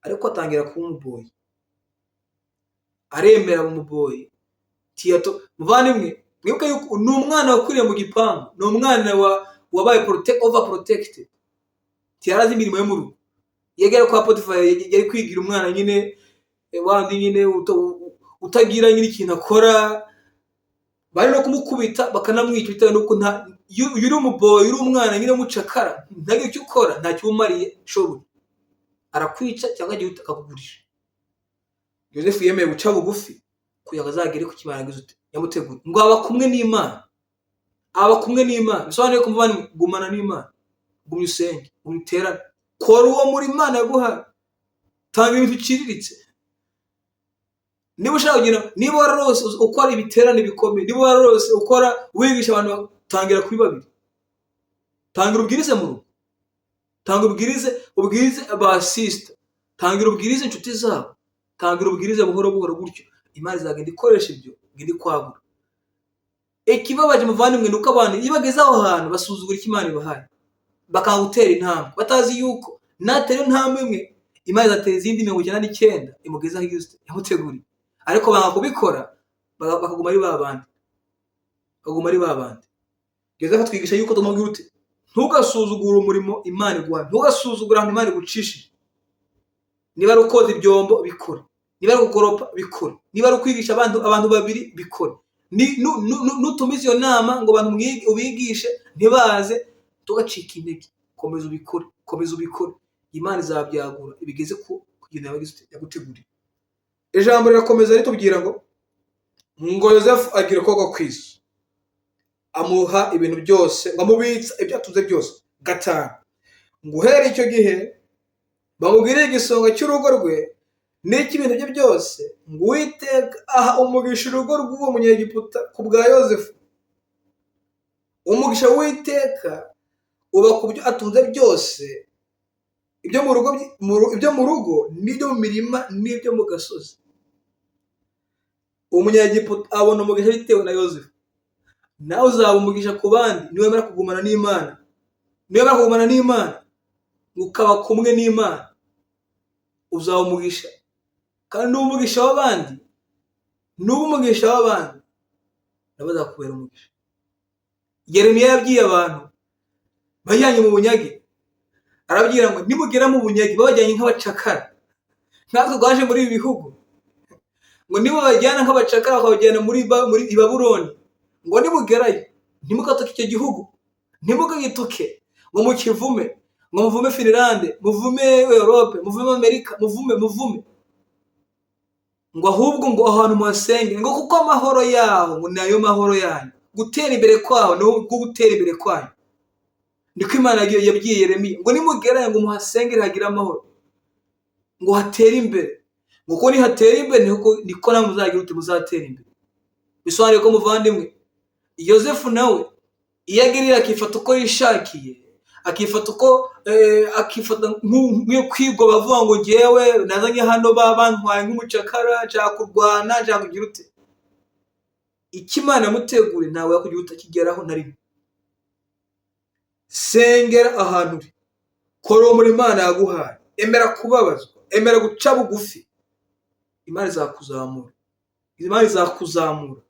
Ariko atangira kuba umuboyi, aremera mu muboyi. Muvandimwe, mwibuke yuko ni umwana wakuriye mu gipangu, ni umwana wabaye overprotected, yarazi imirimo yo mu rugo. Yegera kwa Potifari, yari kwigira umwana nyine wandi nyine utagira nyine ikintu akora, bari no kumukubita bakanamwica bitewe nuko uri umuboyi, uri umwana nyine mucakara, ntagire icyo ukora, ntacyo umariye shobuja, arakwica cyangwa agiye akakugurisha. Yozefu yemeye guca bugufi kugira ngo azagere ku kibarangizo yamutegura. Ngo aba kumwe n'Imana, aba kumwe n'Imana. Bisobanuye ko muvandimwe, gumana n'Imana, gumya usenge, gumya uterane, kora uwo muri Imana yaguhaye, tanga ibintu biciriritse. Niba ushaka kugira, niba wararose ukora ibiterane bikomeye, niba wararose ukora wigisha abantu, tangira kuri babiri. Tangira ubwirize mu rugo, tangira ubwirize aba sister, tangira ubwirize inshuti zabo, tangira ubwirize buhoro buhoro, gutyo Imana izagenda ikoresha ibyo, ngende kwagura. Ikibabaje muvandimwe nuko abantu iyo bageze aho hantu basuzugura icyo Imana ibahaye, bakangutera intambwe batazi yuko natera intambwe imwe Imana izatera izindi 99 imugeza aho yamuteguriye. Ariko banga kubikora, bakaguma ari babandi, Yozefu twigisha yuko tumubwira uti ntugasuzugure umurimo Imana iguhaye, ntugasuzugura ahantu Imana igucishije. Niba ari ukoza ibyombo bikora, niba ari gukoropa bikora, niba ari kwigisha abantu babiri bikora, nutumiza iyo nama ngo abantu ubigishe ntibaze, tugacika intege. Komeza ubikore, Imana izabyagura ibigeze ku kugenda yaguteguriye. Ijambo rirakomeza ritubwira ngo Yozefu agira ukuboko kwiza, amuha ibintu byose, ngo amubitsa ibyo atunze byose. 5, ngo uhere icyo gihe bamubwiriye igisonga cy'urugo rwe n'icy'ibintu bye byose, ngo Uwiteka aha umugisha urugo rw'uwo munyegiputa ku bwa Yozefu. Umugisha w'Uwiteka uba ku byo atunze byose, ibyo mu rugo n'ibyo mu mirima n'ibyo mu gasozi. Umunyegiputa abona umugisha bitewe na Yozefu. Nawe uzaba umugisha ku bandi niwemera kugumana n'Imana. Niwemera kugumana n'Imana ukaba kumwe n'Imana, uzaba umugisha. Kandi n'umugisha w'abandi, n'umugisha w'abandi nabo bazakubera umugisha. Yeremiya yabwiye abantu bajyanye mu bunyage, arabwira ngo nimugera mu bunyage babajyanye nk'abacakara, natwe twaje muri ibi bihugu, ngo nibo bajyana nk'abacakara bakabajyana muri Babuloni, ngo nimugerayo ntimugatuke icyo gihugu, ntimugagituke ngo mukivume, ngo muvume Finlande, muvume Europe, muvume Amerika, muvume, ngo ahubwo ngo ahantu muhasenge, ngo kuko amahoro yaho ngo nayo mahoro yanyu, gutera imbere kwaho no gutera imbere kwanyu. Niko Imana yabwiye Yeremiya ngo nimugerayo ngo muhasengere hagire amahoro, ngo hatere imbere, ngo ko nihatera imbere niko namwe muzagira uti muzatera imbere. Bisobanuye ko muvandimwe, Yozefu nawe iyo agirira akifata uko yishakiye, akifata nk'iyo kwigwa bavuga ngo ngewe nazanye hano bantwaye nk'umucakara, nshaka kurwana, nshaka kugira ute. Icyo Imana yamutegure ntawe yakugira utakigeraho na rimwe. Sengera ahantu uri, kora uwo murimo Imana yaguhaye, emera kubabazwa, emera guca bugufi, Imana izakuzamura. Imana izakuzamura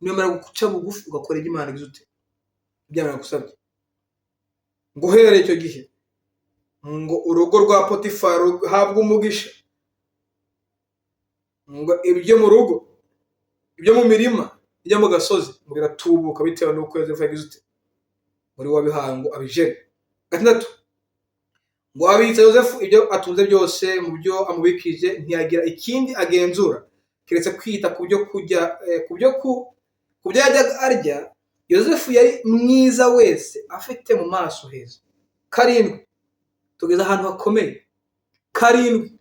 niwemera guca bugufi ugakora ibyo Imana igize ute ibyo yagusabye. Ngo uhere icyo gihe ngo urugo rwa Potifari ruhabwe umugisha, ngo ibyo mu rugo, ibyo mu mirima, ibyo mu gasozi ngo biratubuka bitewe n'uko Yozefu yagize ute muri wabihaye ngo abijere. 6, ngo abitsa Yozefu ibyo atunze byose mu byo amubikije, ntiyagira ikindi agenzura keretse kwita ku byo yajyaga arya. Yozefu yari mwiza wese, afite mu maso heza. 7, tugeze ahantu hakomeye. 7,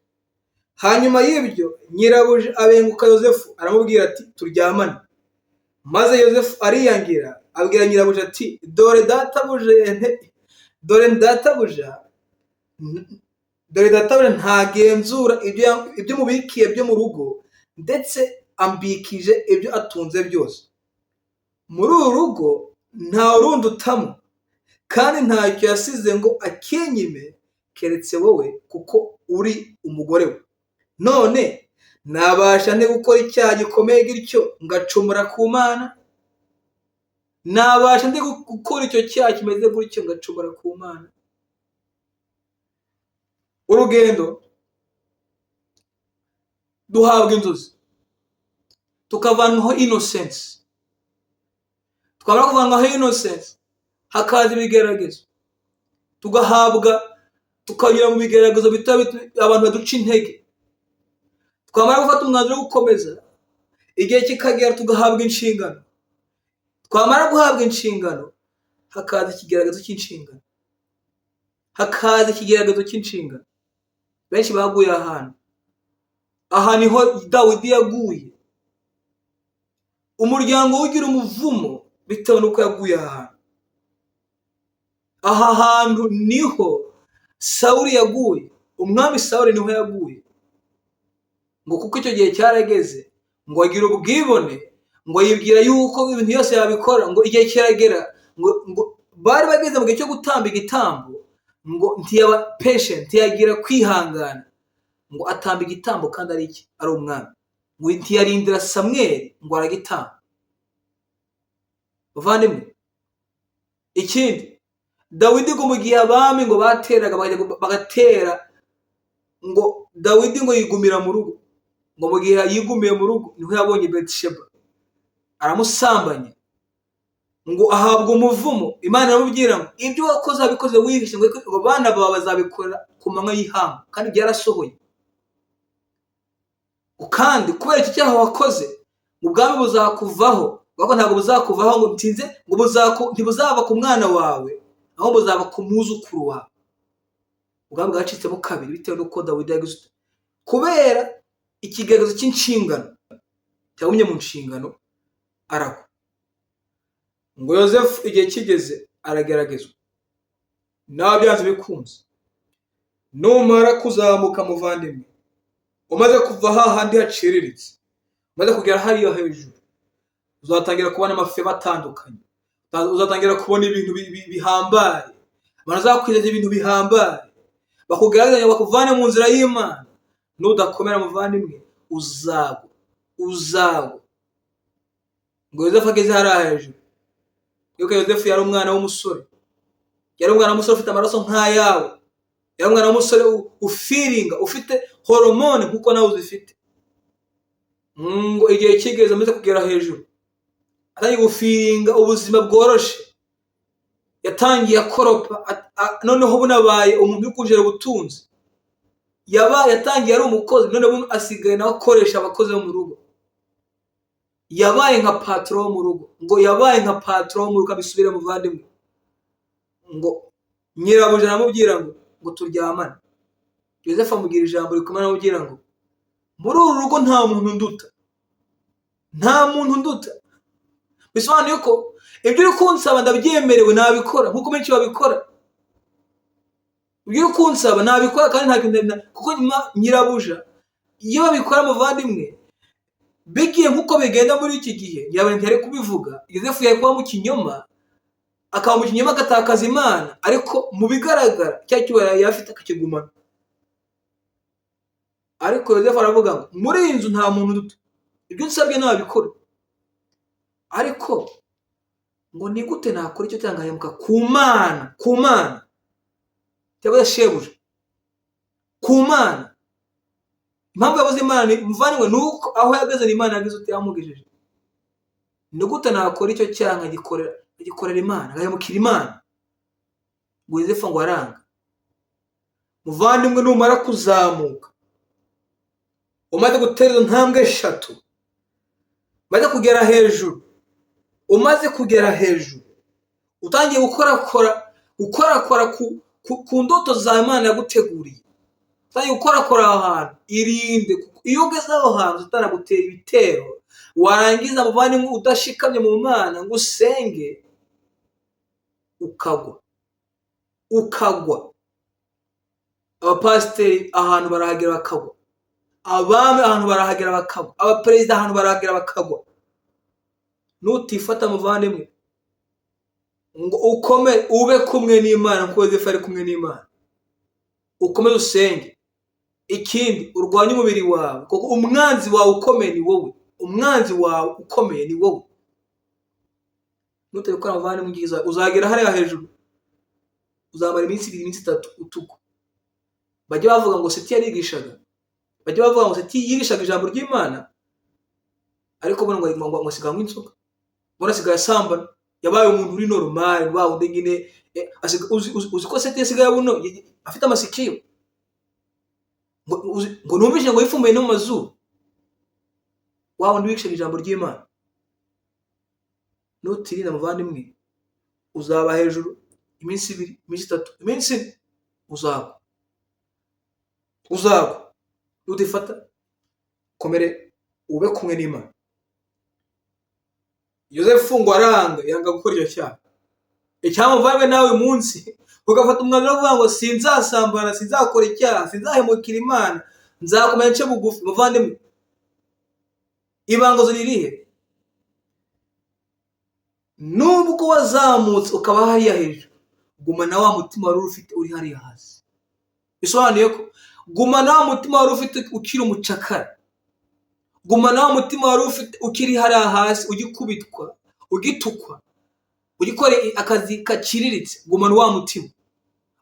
hanyuma y'ibyo nyirabuja abenguka Yozefu aramubwira ati turyamane. Maze Yozefu ariyangira abwira nyirabuja ati dore databuja ntagenzura ibyo mubikiye byo mu rugo, ndetse ambikije ibyo atunze byose. Muri uru rugo nta rundi utamo, kandi ntacyo yasize ngo akenyime keretse wowe, kuko uri umugore we. None nabasha nte gukora icyaha gikomeye gityo ngacumura ku Mana? Nabasha nte gukora icyo cyaha kimeze gutyo ngacumura ku Mana? Urugendo duhabwa inzozi, tukavanwaho innocence. Twamara kuvanwaho innocence hakaza ibigeragezo, tukanyura mu bigeragezo abantu baduca intege. Twamara gufata umwanzuro wo gukomeza, igihe kikagera tugahabwa inshingano. Twamara guhabwa inshingano hakaza ikigeragezo cy'inshingano. Benshi baguye ahantu. Aha niho Dawidi yaguye. Umuryango ugira umuvumo bitewe n'uko yaguye ahantu. Aha hantu niho Sawuli yaguye. Umwami Sawuli niho yaguye. Ngo kuko icyo gihe cyarageze ngo agira ubwibone, ngo yibwira yuko ibintu byose yabikora, ngo igihe kiragera ngo bari bageze mu gihe cyo gutamba igitambo, ngo ntiyaba patient, ntiyagira kwihangana ngo atamba igitambo kandi ari iki ari umwami, ngo ntiyarindira Samweli ngo aragitamba. Bavandimwe, ikindi Dawidi ngo mu gihe abami ngo bateraga bagatera, ngo Dawidi ngo yigumira mu rugo, ngo mu gihe yigumiye mu rugo niho yabonye Betisheba aramusambanya, ngo ahabwa umuvumo. Imana iramubwira ngo ibyo wakoze abikoze wihishe, ngo abana bawe bazabikora ku manywa y'ihangu, kandi byarasohoye. Kandi kubera iki cyaha wakoze ubwami buzakuvaho, kuko ntabwo buzakuvaho ngo ntinze, ngo ntibuzaba ku mwana wawe, aho buzaba ku muzukuru wawe. ubwami bwacitsemo kabiri bitewe n'uko Dawidi yagize kubera ikigaragazo cy'inshingano cyagumye mu nshingano aragwa. Ngo Yozefu igihe kigeze arageragezwa, nawe byanze bikunze numara kuzamuka muvandimwe, umaze kuva hahandi haciriritse, umaze kugera hariya hejuru, uzatangira kubona amafeba atandukanye, uzatangira kubona ibintu bihambaye, abantu bazakwizeza ibintu bihambaye, bakugerageza bakuvane mu nzira y'Imana. Nudakomera muvandimwe uzagwa. Ngo Yozefu ageze hariya hejuru, yuko Yozefu yari umwana w'umusore, ufite amaraso nk'ayawe, yari umwana w'umusore ufiringa, ufite horomone nkuko nawe uzifite. Ngo igihe kigeze amaze kugera hejuru, atangiye gufiringa ubuzima bworoshe, yatangiye akoropa, noneho bunabaye umuntu uri kujera ubutunzi, yatangiye ari umukozi, none buno asigaye nawe akoresha abakozi bo mu rugo, yabaye nka patron wo mu rugo. Ngo yabaye nka patron wo mu rugo, abisubire muvandimwe. Ngo nyirabuja aramubwira ngo turyamane. Yozefu amubwira ijambo rikomeye, aramubwira ngo muri uru rugo nta muntu nduta. Bisobanuye ko ibyo uri kunsaba ndabyemerewe, nabikora nkuko benshi babikora. Ibyo uri kunsaba nabikora kandi nta kintu, kuko nyirabuja iyo babikora muvandimwe, bigiye nkuko bigenda muri iki gihe, nyirabuja ntiyari kubivuga. Yozefu yari kuba mu kinyoma, akaba mu kinyoma agatakaza Imana, ariko mu bigaragara cya cyubahiro yari afite akakigumana. Ariko Yozefu aravuga ngo muri iyi nzu nta muntu uduta, ibyo nsabye nabikora. Ariko ngo ni gute nakora icyo cyangahemuka ku Mana cyangwa shebuja, ku Mana. Impamvu yabuze Imana ni muvandimwe, nuko aho yageze Imana yagize yamugejeje. Ni gute nakora icyo cyanga gikorera Imana, agahemukira Imana? Ngo Yozefu ngo aranga. Muvandimwe, numara kuzamuka, umaze gutera intambwe 3, umaze kugera hejuru, utangiye gukorakora ku ndoto za Imana yaguteguriye, utangiye gukorakora aho hantu, irinde. Iyo ugeze aho hantu utanagutera ibitero, warangiza muvandimwe udashikamye mu Mana ngo usenge, ukagwa. Abapasiteri ahantu barahagera bakagwa, abami ahantu barahagera bakagwa, abaperezida ahantu barahagera bakagwa. Nutifata muvandimwe ngo ukomere, ube kumwe n'Imana nkuko Yozefu ari kumwe n'Imana, ukomeze usenge. Ikindi, urwanye umubiri wawe, kuko umwanzi wawe ukomeye ni wowe. Nutabikora muvandimwe, uzagera hariya hejuru, uzamara iminsi 2, iminsi 3 utugwa. Bajya bavuga ngo Seti yarigishaga, bajya bavuga ngo Seti yigishaga ijambo ry'Imana, ariko bona ngo asigaye anywa inzoga, bona asigaye asambana, yabaye umuntu uri normal, wundi nyine. Uzi ko Seti yasigaye buno afite amasikiyo, ngo numvise ngo yifumbuye no mu mazuru, wundi wigishaga ijambo ry'Imana. Nutirinda muvandimwe, uzaba hejuru iminsi 2, iminsi 3, iminsi 4, uzagwa. Nutifata, komere, ube kumwe n'Imana. Yozefu ngo aranga, yanga gukora icyo cyaha. Icyamuvanywe nawe uyu munsi, ugafata umwanzuro wo kuvuga ngo sinzasambana, sinzakora icyaha, sinzahemukira Imana, nzakomera nce bugufi. Muvandimwe, ibangazo ririhe? Nubwo wazamutse ukaba hariya hejuru, gumana wa mutima wari ufite uri hariya hasi. Bisobanuye ko gumana wa mutima wari ufite ukiri umucakara, gumana wa mutima wari ufite ukiri hariya hasi, ugikubitwa, ugitukwa, ugikora akazi kaciriritse. Gumana wa mutima,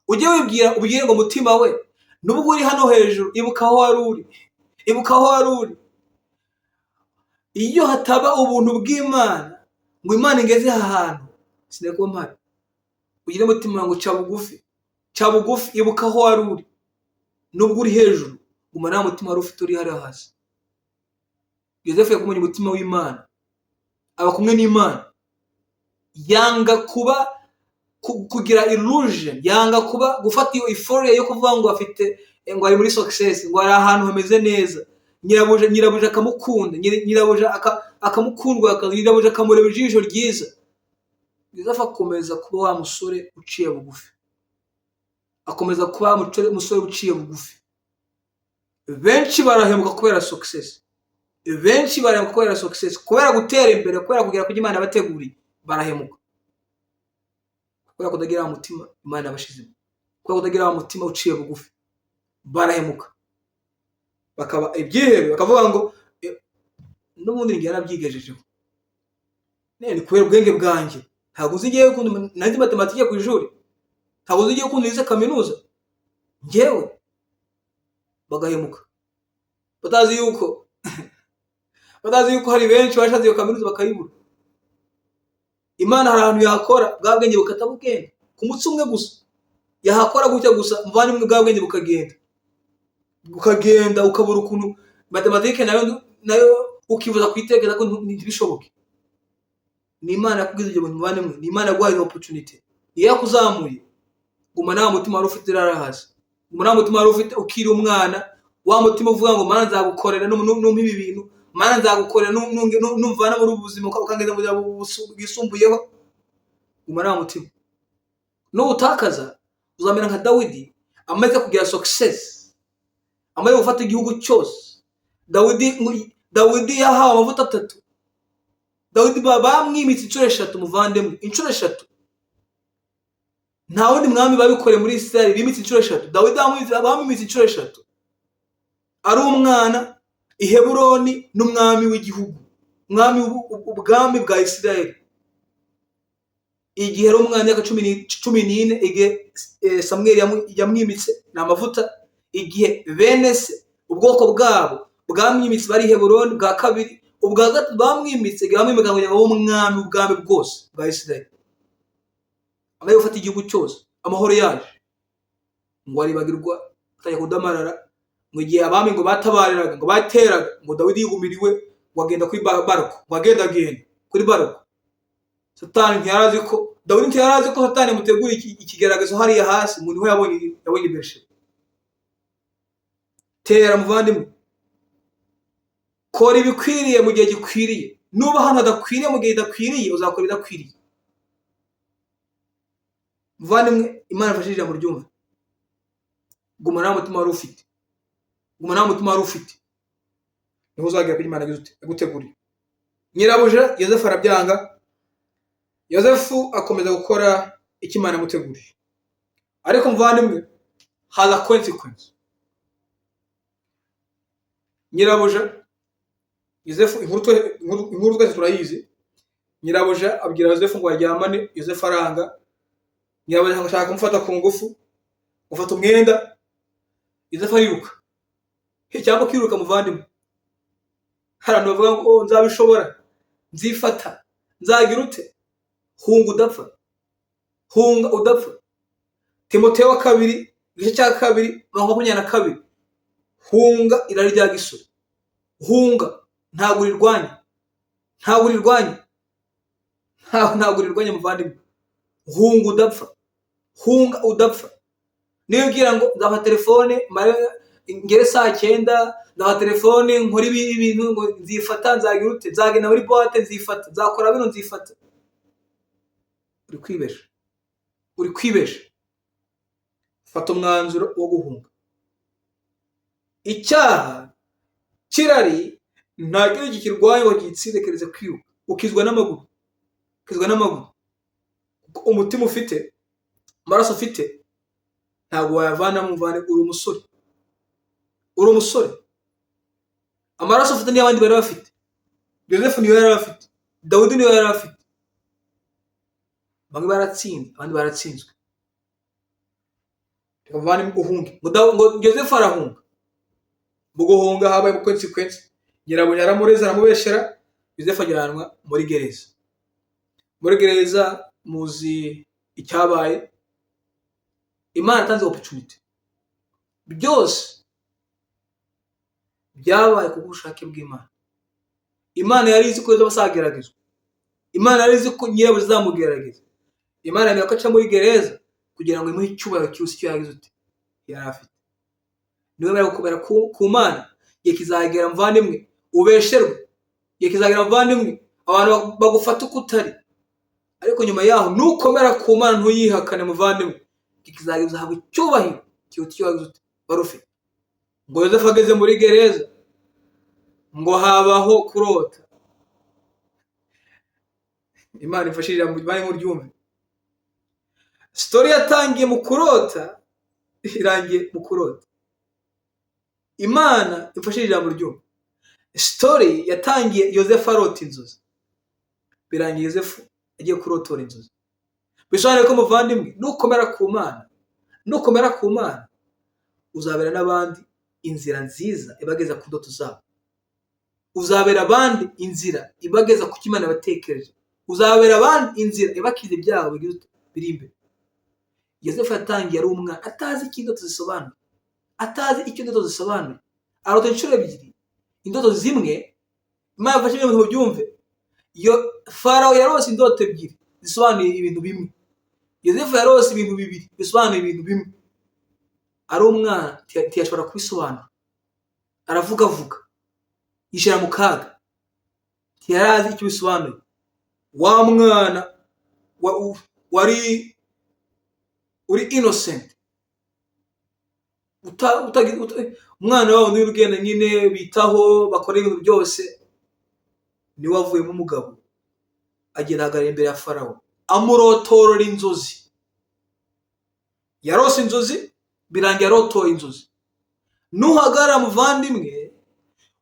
ujye ubwire ngo mutima we, nubwo uri hano hejuru, ibuka aho wari uri. Iyo hataba ubuntu bw'Imana, ngo Imana ingeze aha hantu, sinekuba mpari. Ugire umutima ngo ca bugufi, ibuka aho wari uri. Nubwo uri hejuru, gumana wa mutima wari ufite uri hariya hasi. Yozefu yakumenya umutima w'Imana, aba kumwe n'Imana, yanga kuba kugira illusion, yanga kuba gufata iyo euphoria yo kuvuga ngo afite ngo ari muri success, ngo ari ahantu hameze neza. Nyirabuja akamukunda, nyirabuja akamukundwa, nyirabuja akamureba ijisho ryiza. Yozefu akomeza kuba wa musore uciye bugufi, akomeza kuba umusore uciye bugufi. Benshi barahemuka kubera success, benshi barahemuka kubera success, kubera gutera imbere, kubera kugera ku Imana bateguriye, barahemuka kubera kudagira umutima Imana yabashizemo, kubera kudagira umutima uciye bugufi, barahemuka bakaba ibyihebe, bakavuga ngo n'ubundi ngiye narabyigejejeho, ni kubera ubwenge bwanjye, ntabwo uzi ngiye ukuntu nanjye matematike ku ishuri, ntabwo uzi ngiye ukuntu nize kaminuza ngewe. Bagahemuka batazi yuko hari benshi bashatse iyo kaminuza bakayibura. Imana hari ahantu yakora bwa bwenge bukatabugenda ku mutsi umwe gusa, yahakora gutya gusa muvandimwe, bwa bwenge bukagenda ukabura ukuntu matematike nayo ukivuza kuyitekereza ko ntibishoboke. Ni Imana yakubwiza ibyo bintu muvandimwe, ni Imana yaguhaye opportunity, niyo yakuzamuye. Guma nta mutima wari ufite rarahazi, guma nta mutima wari ufite ukiri umwana, wa mutima uvuga ngo Mana nzagukorera numpa ibi bintu, Mana nzagukorera numvana muri ubuzima ukangeza mu bwisumbuyeho. Guma nta mutima, n'ubutakaza uzamera nka Dawidi amaze kugira success, amaze gufata igihugu cyose. Dawidi yahawe amavuta 3. Dawidi bamwimitse inshuro 3 muvandimwe, inshuro 3. Nta wundi mwami babikoreye muri Israel bimitse inshuro 3. Dawidi bamwimitse inshuro 3, ari umwana i Heburoni n'umwami w'igihugu, umwami ubwami bwa Israel. Igihe ari umwana y'aka 14, igihe Samuel yamwimitse n'amavuta, igihe bene se ubwoko bwabo bwamwimitse bari Heburoni bwa kabiri, ubwa gatatu bamwimitse bamwimika ngo umwami ubwami bwose bwa Israel. Amaze gufata igihugu cyose, amahoro yaje, ngo aribagirwa atajya kudamarara. Mu gihe abami ngo batabariraga, ngo bateraga, ngo Dawidi yigumiriwe, ngo agenda kuri Barako, ngo agenda kuri Barako. Satani ntiyarazi ko Dawidi ntiyarazi ko Satani amutegura ikigaragazo hariya hasi, umuntu we yabonye Berisheba. Tera muvandimwe, kora ibikwiriye mu gihe gikwiriye, nuba hano hadakwiriye mu gihe idakwiriye, uzakora ibidakwiriye. Muvandimwe, Imana ifashije ijambo ryumva. Guma nta mutima wari ufite, guma nta mutima wari ufite, niho uzagera kuri Imana yaguteguriye. Nyirabuja Yozefu arabyanga. Yozefu akomeza gukora icyo Imana yamuteguriye, ariko muvandimwe, haza consequence. Nyirabuja Yozefu, inkuru twese turayizi. Nyirabuja abwira Yozefu ngo aryamane, Yozefu aranga. Nyirabuja ashaka kumufata ku ngufu, ufata umwenda, Yozefu ariruka. Cyangwa kwiruka muvandimwe, hari abantu bavuga ngo nzabishobora, nzifata, nzagira ute. Hunga udapfa, hunga udapfa. Timoteyo wa 2 igice cya 2:22. Hunga irari rya gisore, hunga, ntabwo urirwanya, ntabwo urirwanya muvandimwe. Hunga udapfa, hunga udapfa. Niyo ugira ngo nzafa telefone ngere saa 9, nzafa telefone nkora ibi bintu, ngo nzifata, nzagira ute, nzagenda muri boîte, nzifata, nzakora bino, nzifata. Uri kwibesha. Fata umwanzuro wo guhunga. Icyaha kirari nta kintu kikirwaye ngo gitsindekereze kwiruka, ukizwa n'amaguru, umutima ufite, amaraso ufite, ntabwo wayavana muvane. Uri umusore, amaraso ufite niyo abandi bari bafite. Yozefu niyo yari afite, Dawidi niyo yari afite. Bamwe baratsinze, abandi baratsinzwe. Muvane uhunge. Ngo Yozefu arahunga, mu guhunga habaye consequence. Nyirabuja aramureza, aramubeshera. Yozefu ajyanwa muri gereza. Muri gereza muzi icyabaye. Imana yatanze opportunity, byose byabaye ku bushake bw'Imana. Imana yari izi ko bazageragezwa, Imana yari izi ko Nyirabuja azamugerageza. Imana yemera ko aca muri gereza kugira ngo imuhe icyubahiro cyose icyo yagize uti yari afite. Niwe bari gukomera ku Mana. Igihe kizagera muvandimwe ubesherwe, igihe kizagera muvandimwe abantu bagufata uko utari, ariko nyuma yaho nukomera ku Mana ntuyihakane muvandimwe, igihe kizagera uzahabwa icyubahiro kiruta icyo wagize uti wari ufite. Ngo Yozefu ageze muri gereza ngo habaho kurota. Imana ifashije bari mu ryumve. Story yatangiye mu kurota irangiye mu kurota. Imana ifashije ijambo ryumve. Story yatangiye Yozefu arota inzozi, birangiye Yozefu agiye kurotora inzozi. Bisobanuye ko muvandimwe nukomera ku Mana, nukomera ku Mana uzabera n'abandi inzira nziza ibageza ku ndoto zabo. Uzabera abandi inzira ibageza ku Imana batekereje. Uzabera abandi inzira ibakiza ibyago biri imbere. Yozefu yatangiye ari umwana atazi icyo indoto zisobanuye, atazi icyo indoto zisobanuye. Arota inshuro ebyiri. Indoto zimwe Imana yafashe ibintu ngo byumve. Farawo yarose indoto ebyiri zisobanuye ibintu bimwe. Yozefu yarose ibintu bibiri bisobanuye ibintu bimwe. Ari umwana ntiyashobora kubisobanura. Aravuga yishira mu kaga, ntiyarazi icyo bisobanuye. Wa mwana wari uri innocent, umwana wabo n'urugendo nyine bitaho bakora ibintu byose, niwe avuyemo umugabo agenda ahagarara imbere ya Farawo amurotorora inzozi. Yarose inzozi birangiye arotoye inzozi. Nuhagarara muvandimwe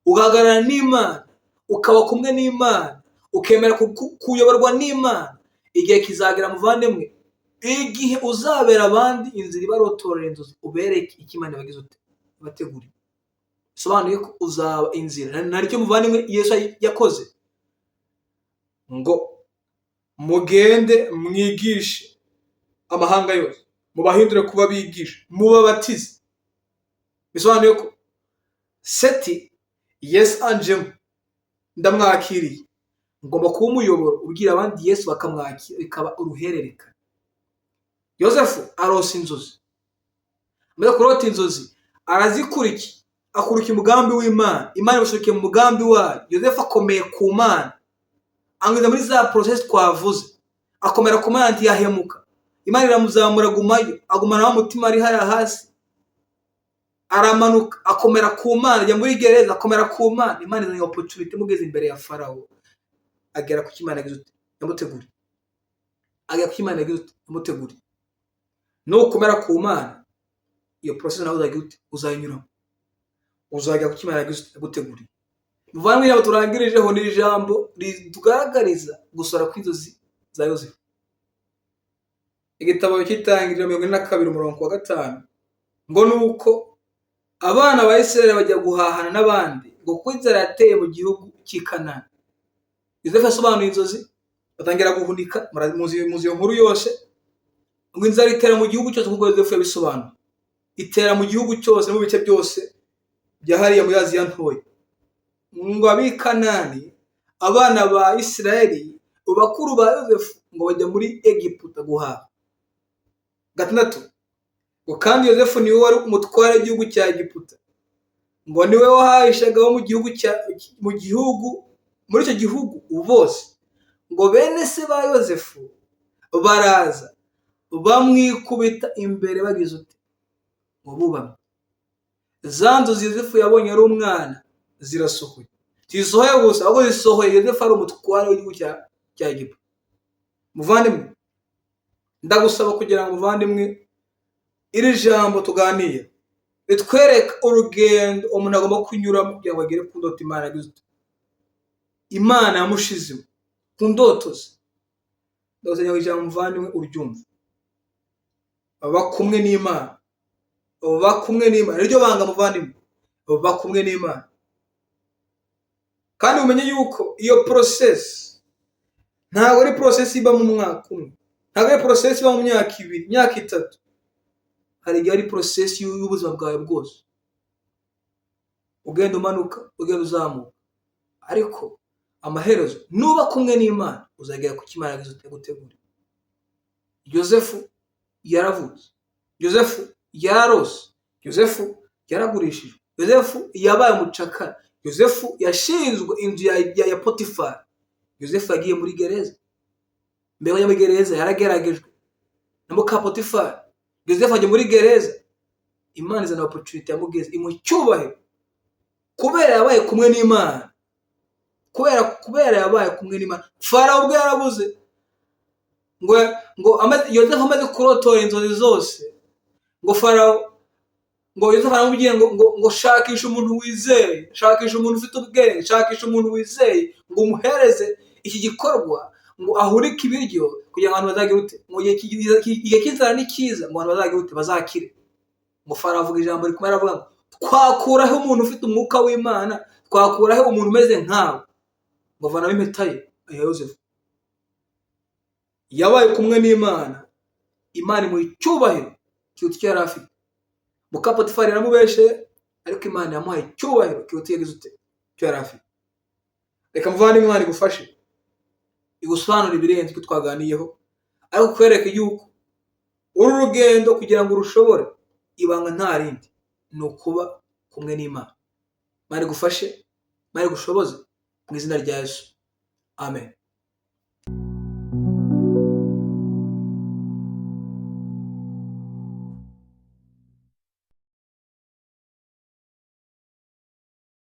ugahagarara n'Imana, ukaba kumwe n'Imana, ukemera kuyoborwa n'Imana, igihe kizagera muvandimwe, igihe uzabera abandi inzira ibarotorera inzozi, ubereke icyo Imana yabagize ute bateguriye. Bisobanuye ko uzaba inzira. Naryo muvandimwe Yesu yakoze ngo mugende mwigishe amahanga yose, mubahindure kuba bigisha, mubabatize. Bisobanuye ko Seti Yesu anjemo ndamwakiriye, ngomba kuba umuyoboro ubwira abandi Yesu bakamwakira, bikaba uruhererekane. Yozefu arose inzozi. Amaze kurota inzozi arazikurikira, akurikira umugambi w'Imana. Imana imusubikiye mu mugambi wayo. Yozefu akomeye ku Mana, angeza muri za process twavuze, akomera ku Mana ntiyahemuka. Imana iramuzamura agumayo, agumana wa mutima ari hariya hasi, aramanuka akomera ku Mana, ajya muri gereza akomera ku Mana. Imana izanye opportunity mugeze imbere ya Farawo, agera ku Imana yagize ute yamuteguriye. Agera ku Imana yagize ute yamuteguriye. Nukomera ku Mana, iyo process nawe uzagira ute uzayinyuramo, uzajya ku Imana yagize ute yaguteguriye. Muvandimwe yabo turangirijeho n'iri jambo ritugaragariza gusora kw'inzozi za Yozefu. Igitabo cy'Itangiriro 42:5 ngo nuko abana ba Isirayeli bajya guhahana n'abandi ngo kuko inzara yateye mu gihugu cy'i Kanani. Yozefu asobanuye inzozi, batangira guhunika. Muzi iyo nkuru yose, ngo inzara itera mu gihugu cyose nk'uko Yozefu yabisobanuye. Itera mu gihugu cyose, mu bice byose byahariye muri Aziya ntoya. Ngo ab'i Kanani, abana ba Isirayeli, bakuru ba Yozefu, ngo bajya muri Egiputa guhaha. 6 ngo kandi Yozefu niwe wari umutware w'igihugu cya Egiputa, ngo niwe wahahishaga bo muri icyo gihugu bose. Ngo bene se ba Yozefu baraza bamwikubita imbere bagize ute ngo bubamye. Za nzozi Yozefu yabonye ari umwana zirasohoye. Zisohoye gusa, ahubwo zisohoye Yozefu ari umutware w'igihugu cya Egiputa. Muvandimwe ndagusaba kugira ngo muvandimwe iri jambo tuganire ritwereka urugendo umuntu agomba kunyuramo kugira ngo agere ku ndoto Imana yagize ute Imana yamushizemo ku ndoto ze. Ndagusaba ijambo muvandimwe uryumve. Baba kumwe n'Imana, baba kumwe n'Imana, iryo banga muvandimwe, baba kumwe n'Imana. Kandi umenye yuko iyo process ntabwo ari process iba mu mwaka umwe, ntabwo ari process iba mu myaka 2, myaka 3. Hari igihe ari process y'ubuzima bwawe bwose, ugenda umanuka, ugenda uzamuka, ariko amaherezo nuba kumwe n'Imana uzagera ku Imana yagize ute gutegura. Yosefu yaravutse, Yosefu yararose, Yosefu yaragurishijwe, Yosefu yabaye umucakara, Yosefu yashinzwe inzu ya Potifari, Yosefu yagiye muri gereza. Mbere yo muri gereza yarageragejwe na muka Potifari. Yosefu ajya muri gereza, Imana izana opportunity yamugeze imucyubahiro kubera yabaye kumwe n'Imana, kubera yabaye kumwe n'Imana. Farawo ubwo yarabuze ngo Yosefu amaze kurotora inzozi zose, ngo Farawo ngo Yosefu aramubwiye ngo shakisha umuntu wizeye, shakisha umuntu ufite ubwenge, shakisha umuntu wizeye ngo umuhereze iki gikorwa, ngo ahurike ibiryo kugira ngo abantu bazagire ute, mu gihe cy'inzara ni cyiza, ngo abantu bazagire ute, bazakire. Ngo Farawo avuga ijambo rikomeye aravuga ngo twakuraho umuntu ufite umwuka w'Imana, twakuraho umuntu umeze nkawe. Ngo avanaho impeta ye ya Yosefu. Yabaye kumwe n'Imana, Imana imuha icyubahiro kiruta icyo yari afite. Muka Potifari yaramubeshe, ariko Imana yamuhaye icyubahiro kiruta icyo yari afite. Reka muvandimwe, Imana igufashe igusobanurire ibirenze icyo twaganiyeho, ariko kwereka yuko uru rugendo kugira ngo urushobore, ibanga nta rindi ni ukuba kumwe n'Imana. Imana igufashe, Imana igushoboze mu izina rya Yesu, amen.